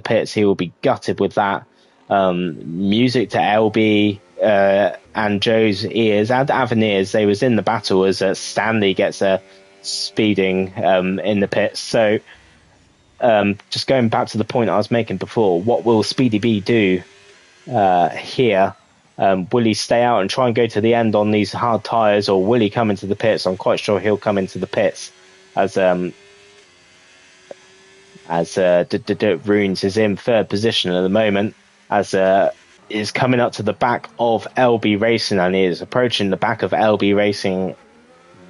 pits. He will be gutted with that. Music to LB and Joe's ears and Avenir's. They was in the battle as Stanley gets speeding in the pits. So just going back to the point I was making before, what will Speedy B do here? Will he stay out and try and go to the end on these hard tyres, or will he come into the pits? I'm quite sure he'll come into the pits as Runes is in third position at the moment, as is coming up to the back of LB Racing, and he is approaching the back of LB Racing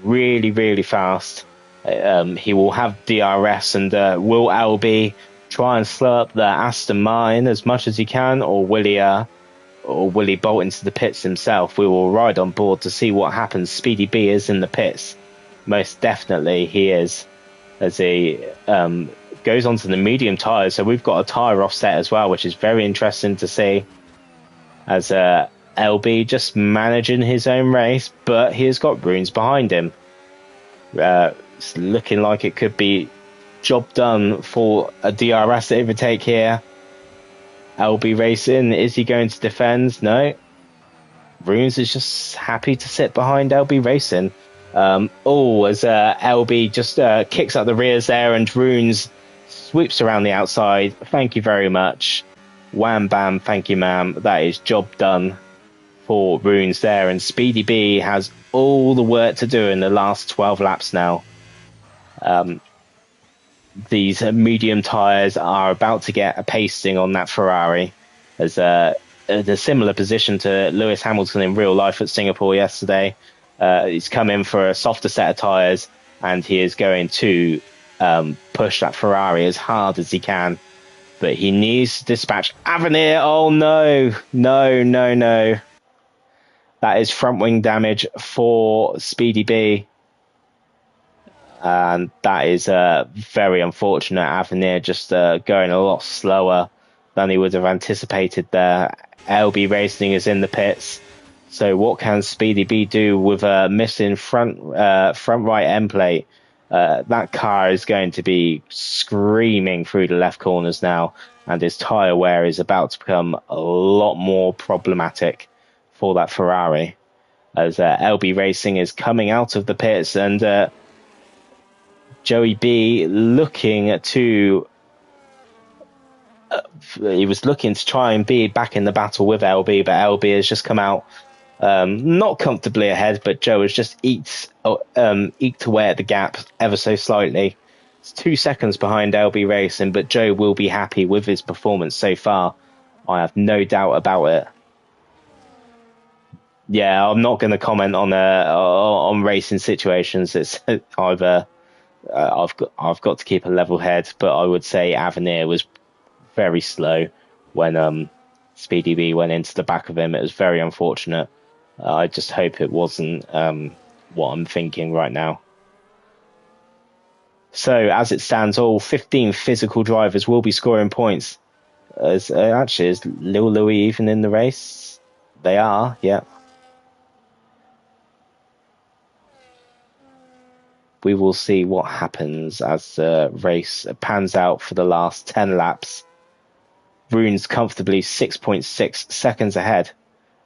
really, really fast. He will have DRS, and will LB try and slow up the Aston Martin as much as he can, or will he bolt into the pits himself? We will ride on board to see what happens. Speedy B is in the pits. Most definitely he is, as he goes onto the medium tyres. So we've got a tyre offset as well, which is very interesting to see, as LB just managing his own race, but he has got Runes behind him. It's looking like it could be job done for a DRS overtake here. LB Racing, is he going to defend? No. Runes is just happy to sit behind LB Racing. As LB just kicks up the rears there, and Runes sweeps around the outside. Thank you very much. Wham bam, thank you ma'am. That is job done for Runes there, and Speedy B has all the work to do in the last 12 laps now. These medium tyres are about to get a pasting on that Ferrari, as a similar position to Lewis Hamilton in real life at Singapore yesterday. He's come in for a softer set of tyres, and he is going to push that Ferrari as hard as he can. But he needs to dispatch Avenir. Oh no. That is front wing damage for Speedy B. And that is very unfortunate. Avenir just going a lot slower than he would have anticipated there. LB Racing is in the pits. So what can Speedy B do with a missing front right end plate? That car is going to be screaming through the left corners now, and his tyre wear is about to become a lot more problematic for that Ferrari, as LB Racing is coming out of the pits, and Joey B looking to he was looking to try and be back in the battle with LB, but LB has just come out not comfortably ahead, but Joe has just eked away at the gap ever so slightly. It's 2 seconds behind LB Racing, but Joe will be happy with his performance so far. I have no doubt about it. Yeah, I'm not going to comment on racing situations. It's I've got to keep a level head, but I would say Avenir was very slow when Speedy B went into the back of him. It was very unfortunate. I just hope it wasn't what I'm thinking right now. So as it stands, all 15 physical drivers will be scoring points. Is Lil Louis even in the race? They are, yeah. We will see what happens as the race pans out for the last 10 laps. Runes comfortably 6.6 seconds ahead,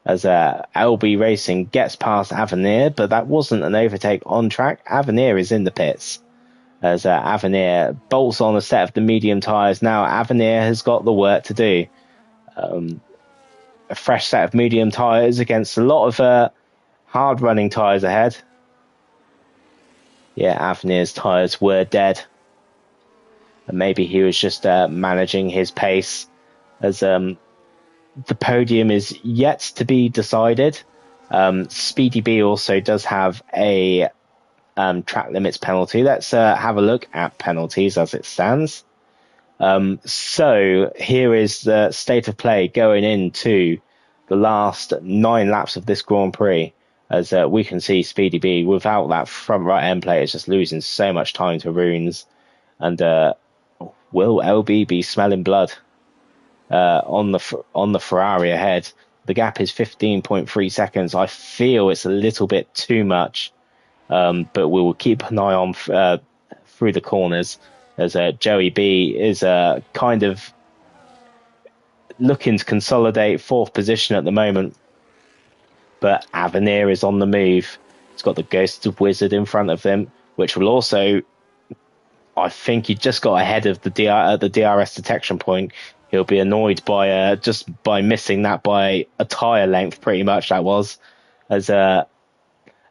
as LB Racing gets past Avenir, but that wasn't an overtake on track. Avenir is in the pits, as Avenir bolts on a set of the medium tyres. Now Avenir has got the work to do. A fresh set of medium tyres against a lot of hard running tyres ahead. Yeah, Avenir's tyres were dead, and maybe he was just managing his pace, as the podium is yet to be decided. Speedy B also does have a track limits penalty. Let's have a look at penalties as it stands. So here is the state of play going into the last 9 laps of this Grand Prix. As we can see, Speedy B, without that front right end plate, is just losing so much time to Runes. And will LB be smelling blood on the Ferrari ahead? The gap is 15.3 seconds. I feel it's a little bit too much, but we will keep an eye on through the corners, as Joey B is kind of looking to consolidate 4th position at the moment. But Avenir is on the move. He's got the Ghost of Wizard in front of him, which will also, I think he just got ahead of the DRS detection point. He'll be annoyed by just by missing that by a tyre length, pretty much that was, as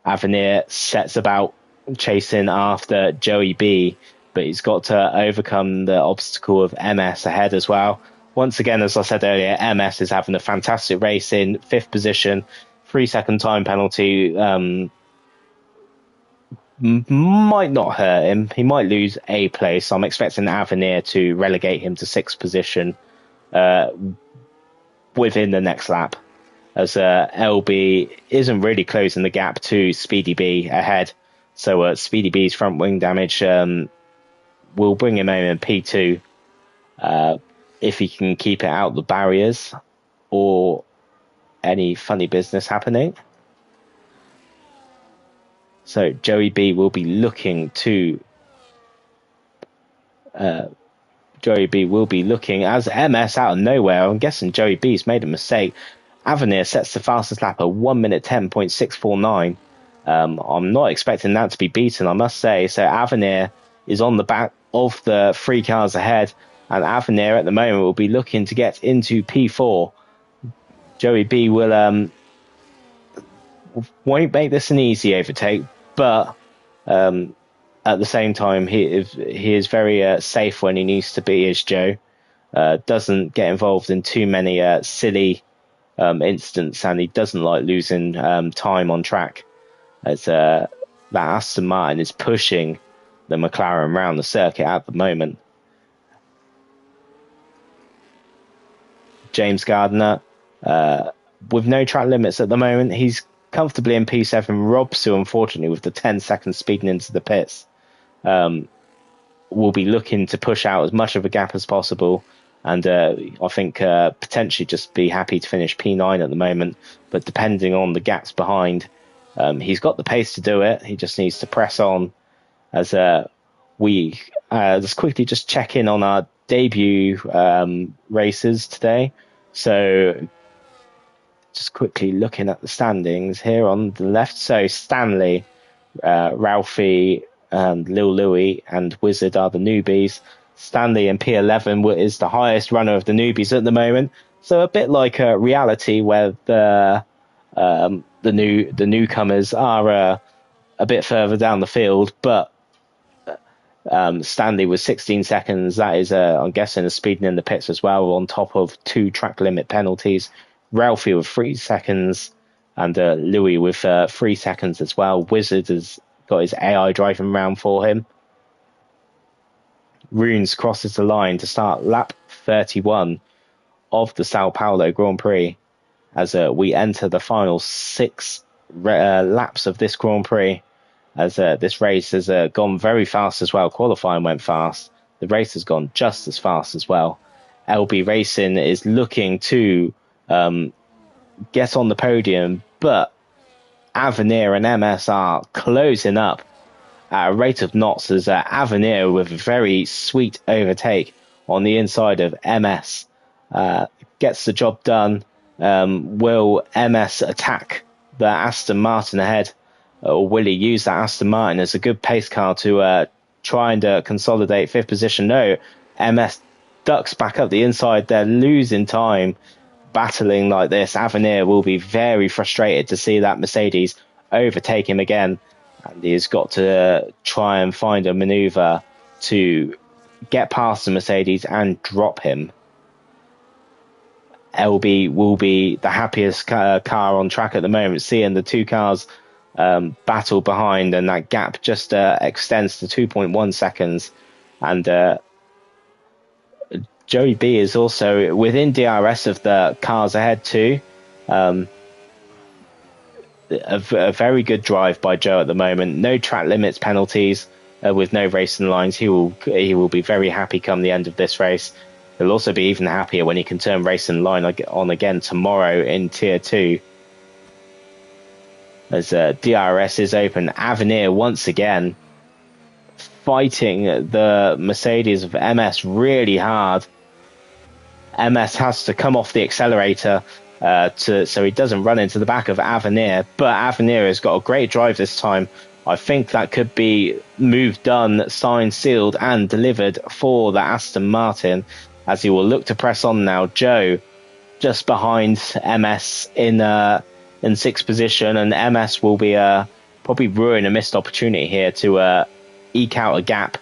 Avenir sets about chasing after Joey B, but he's got to overcome the obstacle of MS ahead as well. Once again, as I said earlier, MS is having a fantastic race in 5th position. 3-second time penalty might not hurt him. He might lose a place. I'm expecting Avenir to relegate him to 6th position within the next lap, as LB isn't really closing the gap to Speedy B ahead. So Speedy B's front wing damage will bring him home in P2 if he can keep it out the barriers or any funny business happening. So Joey B will be looking to as MS out of nowhere. I'm guessing Joey B's made a mistake. Avenir sets the fastest lap at 1 minute 10.649. I'm not expecting that to be beaten, I must say. So Avenir is on the back of the 3 cars ahead, and Avenir at the moment will be looking to get into P4. Joey B will won't make this an easy overtake, but at the same time he is very safe when he needs to be, as Joe. Doesn't get involved in too many silly incidents, and he doesn't like losing time on track, as that Aston Martin is pushing the McLaren around the circuit at the moment. James Gardner, with no track limits at the moment, he's comfortably in P7. Rob Sue, unfortunately, with the 10 seconds speeding into the pits, will be looking to push out as much of a gap as possible, and I think potentially just be happy to finish P9 at the moment, but depending on the gaps behind, he's got the pace to do it. He just needs to press on. As we let's quickly just check in on our debut races today. So just quickly looking at the standings here on the left. So Stanley, Ralphie, and Lil Louis and Wizard are the newbies. Stanley in P11 is the highest runner of the newbies at the moment. So a bit like a reality, where the newcomers are a bit further down the field, but Stanley was 16 seconds. That is, I'm guessing, a speeding in the pits as well, on top of 2 track limit penalties. Ralphie with 3 seconds, and Louis with 3 seconds as well. Wizard has got his AI driving around for him. Runes crosses the line to start lap 31 of the Sao Paulo Grand Prix, as we enter the final 6 laps of this Grand Prix, as this race has gone very fast as well. Qualifying went fast. The race has gone just as fast as well. LB Racing is looking to get on the podium, but Avenir and MS are closing up at a rate of knots, as Avenir with a very sweet overtake on the inside of MS gets the job done. Will MS attack the Aston Martin ahead, or will he use that Aston Martin as a good pace car to try and consolidate 5th position? No, MS ducks back up the inside. They're losing time battling like this. Avenir will be very frustrated to see that Mercedes overtake him again, and he's got to try and find a maneuver to get past the Mercedes and drop him. LB will be the happiest car on track at the moment, seeing the two cars battle behind, and that gap just extends to 2.1 seconds. And Joey B is also within DRS of the cars ahead too. A very good drive by Joe at the moment. No track limits penalties with no racing lines. He will be very happy come the end of this race. He'll also be even happier when he can turn racing line on again tomorrow in Tier 2. As DRS is open, Avenir once again fighting the Mercedes of MS really hard. MS has to come off the accelerator so he doesn't run into the back of Avenir, but Avenir has got a great drive this time. I think that could be move done, signed, sealed and delivered for the Aston Martin, as he will look to press on now. Joe just behind MS in 6th position, and MS will be probably ruin a missed opportunity here to eke out a gap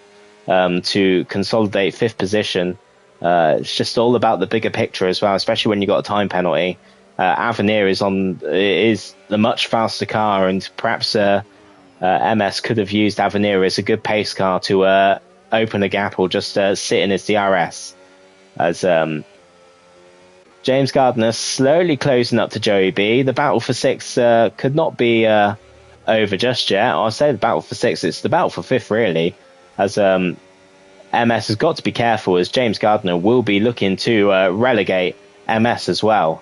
to consolidate 5th position. It's just all about the bigger picture as well, especially when you got a time penalty. Avenir is the much faster car, and perhaps MS could have used Avenir as a good pace car to open a gap or just sit in his DRS. As James Gardner slowly closing up to Joey B. The battle for 6th could not be over just yet. I'll say the battle for 6th, it's the battle for 5th really, as MS has got to be careful, as James Gardner will be looking to relegate MS as well,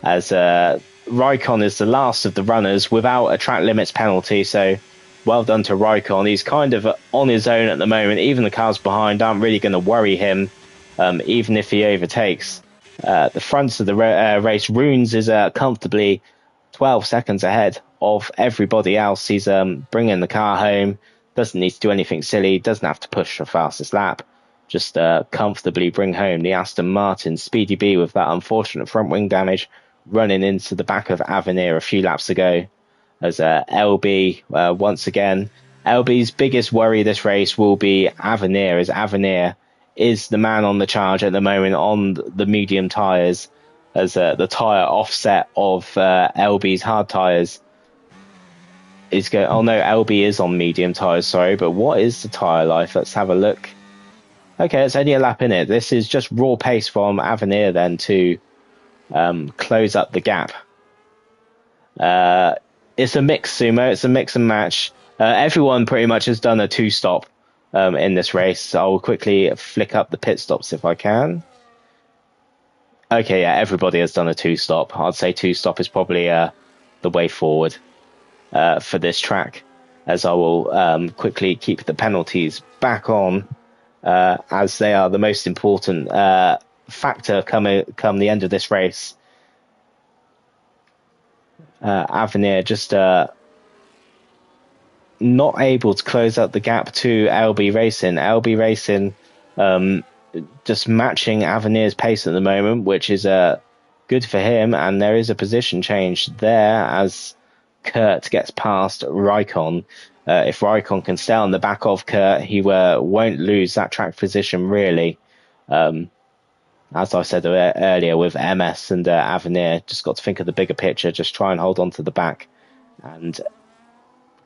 as Raikkonen is the last of the runners without a track limits penalty. So well done to Raikkonen. He's kind of on his own at the moment. Even the cars behind aren't really going to worry him, even if he overtakes. The front of the race, Runes is comfortably 12 seconds ahead of everybody else. He's bringing the car home. Doesn't need to do anything silly. Doesn't have to push the fastest lap. Just comfortably bring home the Aston Martin. Speedy B with that unfortunate front wing damage, running into the back of Avenir a few laps ago. As LB once again, LB's biggest worry this race will be Avenir, as Avenir is the man on the charge at the moment on the medium tyres, as the tyre offset of LB's hard tyres is going. Oh no, LB is on medium tyres, sorry, but what is the tyre life? Let's have a look. Okay, it's only a lap in it. This is just raw pace from Avenir then to close up the gap. It's a mix, Sumo. It's a mix and match. Everyone pretty much has done a 2-stop in this race. I'll quickly flick up the pit stops if I can. Okay, yeah, everybody has done a 2-stop. I'd say 2-stop is probably the way forward for this track, as I will quickly keep the penalties back on, as they are the most important factor come the end of this race. Avenir just not able to close out the gap to LB Racing. LB Racing just matching Avenir's pace at the moment, which is good for him, and there is a position change there as Kurt gets past Raikkonen. If Raikkonen can stay on the back of Kurt, he won't lose that track position really. As I said earlier, with MS and Avenir, just got to think of the bigger picture, just try and hold on to the back and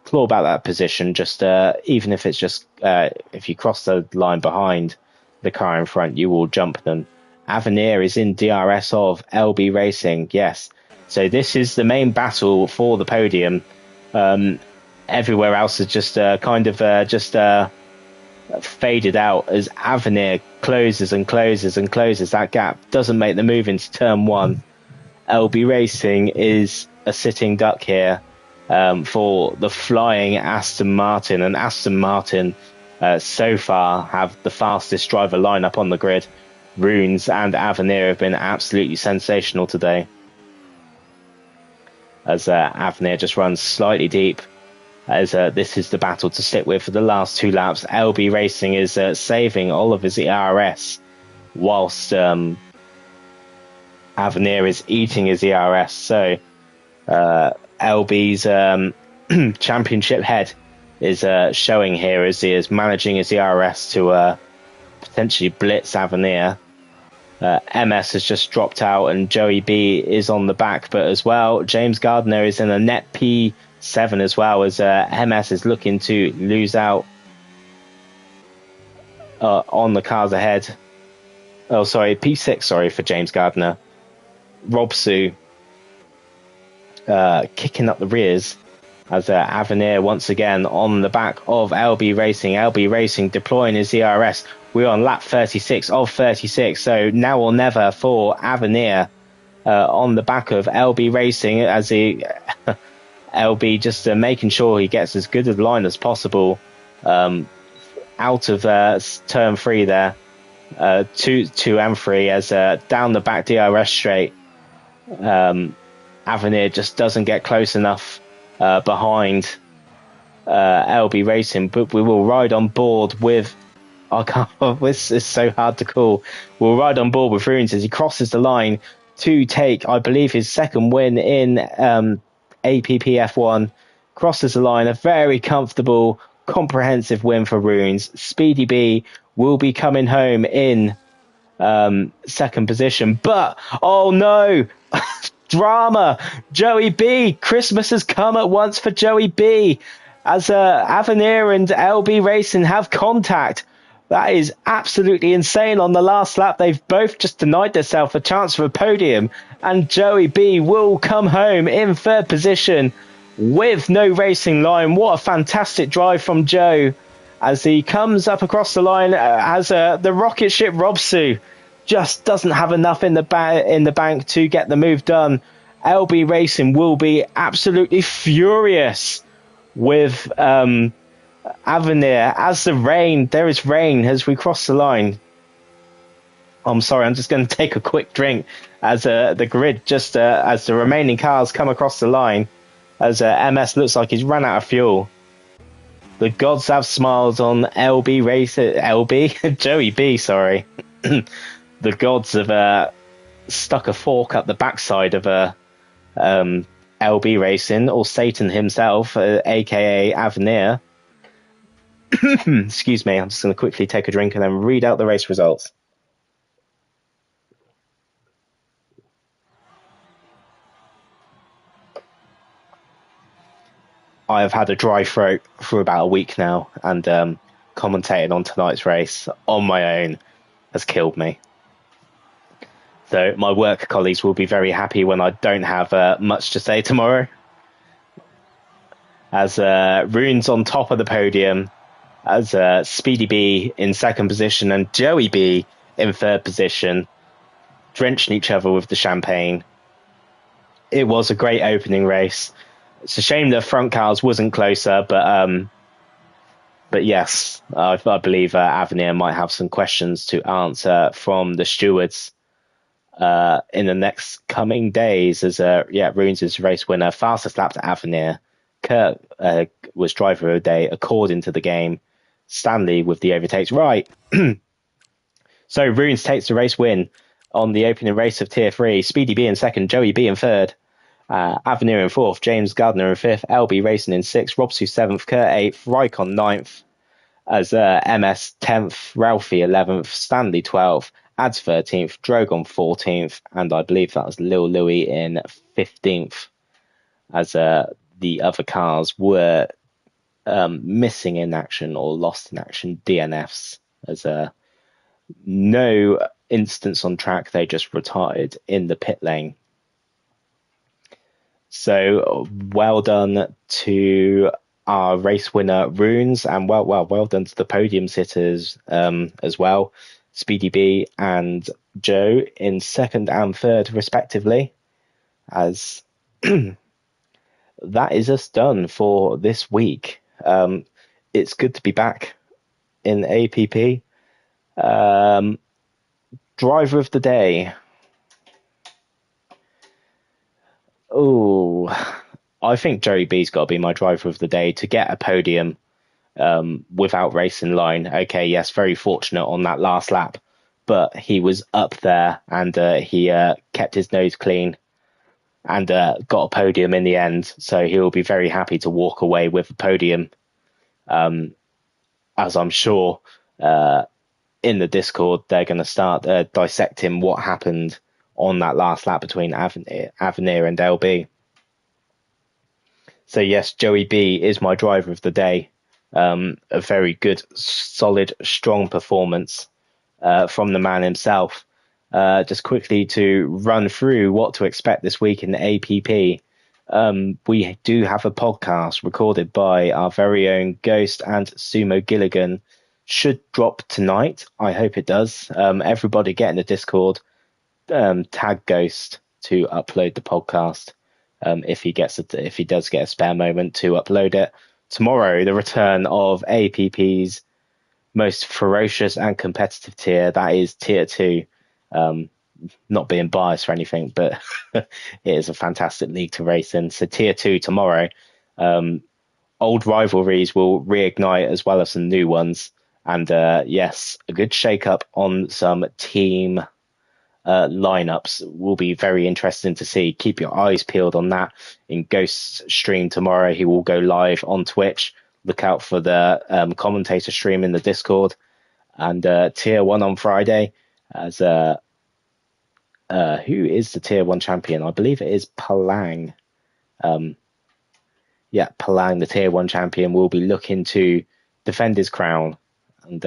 claw back that position, just even if it's just if you cross the line behind the car in front, you will jump them. Avenir is in DRS of LB Racing, yes. So this is the main battle for the podium. Everywhere else is just faded out as Avenir closes and closes and closes that gap. Doesn't make the move into turn 1. LB Racing is a sitting duck here for the flying Aston Martin, and Aston Martin so far have the fastest driver lineup on the grid. Runes and Avenir have been absolutely sensational today, as Avenir just runs slightly deep, as this is the battle to stick with for the last 2 laps. LB Racing is saving all of his ERS, whilst Avenir is eating his ERS. So LB's championship head is showing here, as he is managing his ERS to potentially blitz Avenir. MS has just dropped out and Joey B is on the back, but as well, James Gardner is in a net P7 as well, as MS is looking to lose out on the cars ahead. Oh, sorry, P6, sorry, for James Gardner. Robsu kicking up the rears as Avenir once again on the back of LB Racing. LB Racing deploying his ERS. We're on lap 36 of 36, so now or never for Avenir on the back of LB Racing, as he LB just making sure he gets as good a line as possible out of turn 3 there. 2 and 3 as down the back DRS straight. Avenir just doesn't get close enough behind LB Racing, but we will ride on board with this is so hard to call. We'll ride on board with Runes as he crosses the line to take, I believe, his second win in APPF1. Crosses the line, a very comfortable, comprehensive win for Runes. Speedy B will be coming home in second position, but oh no, drama. Joey B, Christmas has come at once for Joey B, as Avenir and LB Racing have contact. That is absolutely insane. On the last lap, they've both just denied themselves a chance for a podium, and Joey B will come home in third position with no racing line. What a fantastic drive from Joe as he comes up across the line, as the rocket ship Robsu just doesn't have enough in the bank to get the move done. LB Racing will be absolutely furious with Avenir as there is rain as we cross the line. I'm sorry, I'm just going to take a quick drink as the grid just as the remaining cars come across the line, as MS looks like he's run out of fuel. The gods have smiles on LB Racer, Joey B, sorry. The gods have stuck a fork up the backside of LB Racing, or Satan himself, aka Avenir. Excuse me, I'm just going to quickly take a drink and then read out the race results. I have had a dry throat for about a week now, and commentating on tonight's race on my own has killed me. So my work colleagues will be very happy when I don't have much to say tomorrow. As Rune's on top of the podium, as Speedy B in second position and Joey B in third position, drenching each other with the champagne. It was a great opening race. It's a shame the front cars wasn't closer, but yes, I believe Avenir might have some questions to answer from the stewards in the next coming days, as Runes is race winner, fastest lap to Avenir. Kurt was driver of the day according to the game. Stanley with the overtakes. Right. So Runes takes the race win on the opening race of Tier 3. Speedy B in second, Joey B in third, Avenir in fourth, James Gardner in fifth, LB Racing in sixth, Robsu seventh, Kurt eighth, Raikon ninth, as MS 10th, Ralphie 11th, Stanley 12th, Ads 13th, Drogon 14th, and I believe that was Lil Louis in 15th, as the other cars were missing in action or lost in action, DNFs, as no instance on track, they just retired in the pit lane. So well done to our race winner Runes, and well done to the podium sitters as well, Speedy B and Joe in second and third respectively, as that is us done for this week. It's good to be back in APP. Driver of the day. Oh, I think Joey B's got to be my driver of the day to get a podium without racing line. Okay, yes, very fortunate on that last lap, but he was up there and he kept his nose clean and got a podium in the end. So he will be very happy to walk away with a podium, as I'm sure in the Discord, they're going to start dissecting what happened on that last lap between Avenir and LB. So yes, Joey B is my driver of the day. A very good, solid, strong performance from the man himself. Just quickly to run through what to expect this week in the APP. We do have a podcast recorded by our very own Ghost and Sumo Gilligan. Should drop tonight. I hope it does. Everybody get in the Discord. Tag Ghost to upload the podcast. If he does get a spare moment to upload it. Tomorrow, the return of APP's most ferocious and competitive tier. That is tier 2. Not being biased or anything, but it is a fantastic league to race in. So tier 2 tomorrow. Old rivalries will reignite as well as some new ones. And yes, a good shake-up on some team lineups will be very interesting to see. Keep your eyes peeled on that in Ghost's stream tomorrow. He will go live on Twitch. Look out for the commentator stream in the Discord. And tier 1 on Friday as who is the tier 1 champion? I believe it is Palang. Palang, the tier 1 champion, will be looking to defend his crown and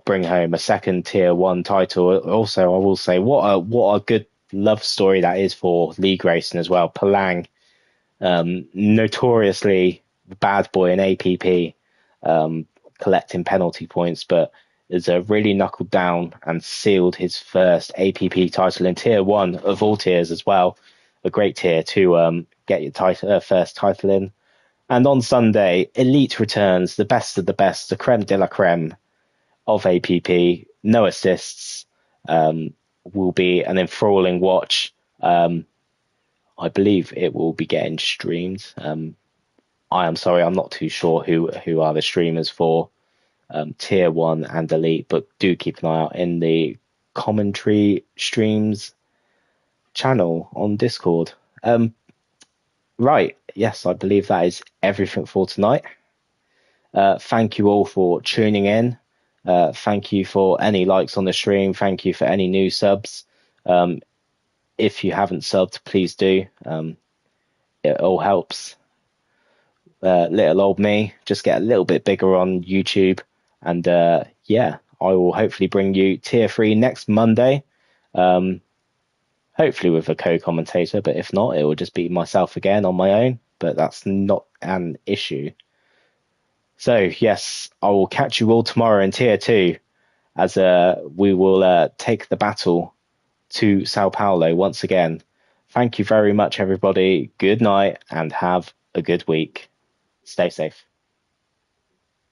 bring home a second tier 1 title. Also, I will say what a good love story that is for league racing as well. Palang, notoriously the bad boy in APP, collecting penalty points, but is really knuckled down and sealed his first APP title in tier 1 of all tiers as well. A great tier to get your first title in. And on Sunday, Elite returns, the best of the best, the creme de la creme of APP. No assists. Will be an enthralling watch. I believe it will be getting streamed. I am sorry, I'm not too sure who are the streamers for tier 1 and Elite, but do keep an eye out in the commentary streams channel on Discord. Right, yes, I believe that is everything for tonight. Thank you all for tuning in. Thank you for any likes on the stream. Thank you for any new subs. If you haven't subbed, please do. It all helps. Little old me just get a little bit bigger on YouTube. And I will hopefully bring you tier 3 next Monday. Hopefully with a co-commentator, but if not, it will just be myself again on my own. But that's not an issue. So yes, I will catch you all tomorrow in tier 2 as we will take the battle to Sao Paulo once again. Thank you very much, everybody. Good night and have a good week. Stay safe.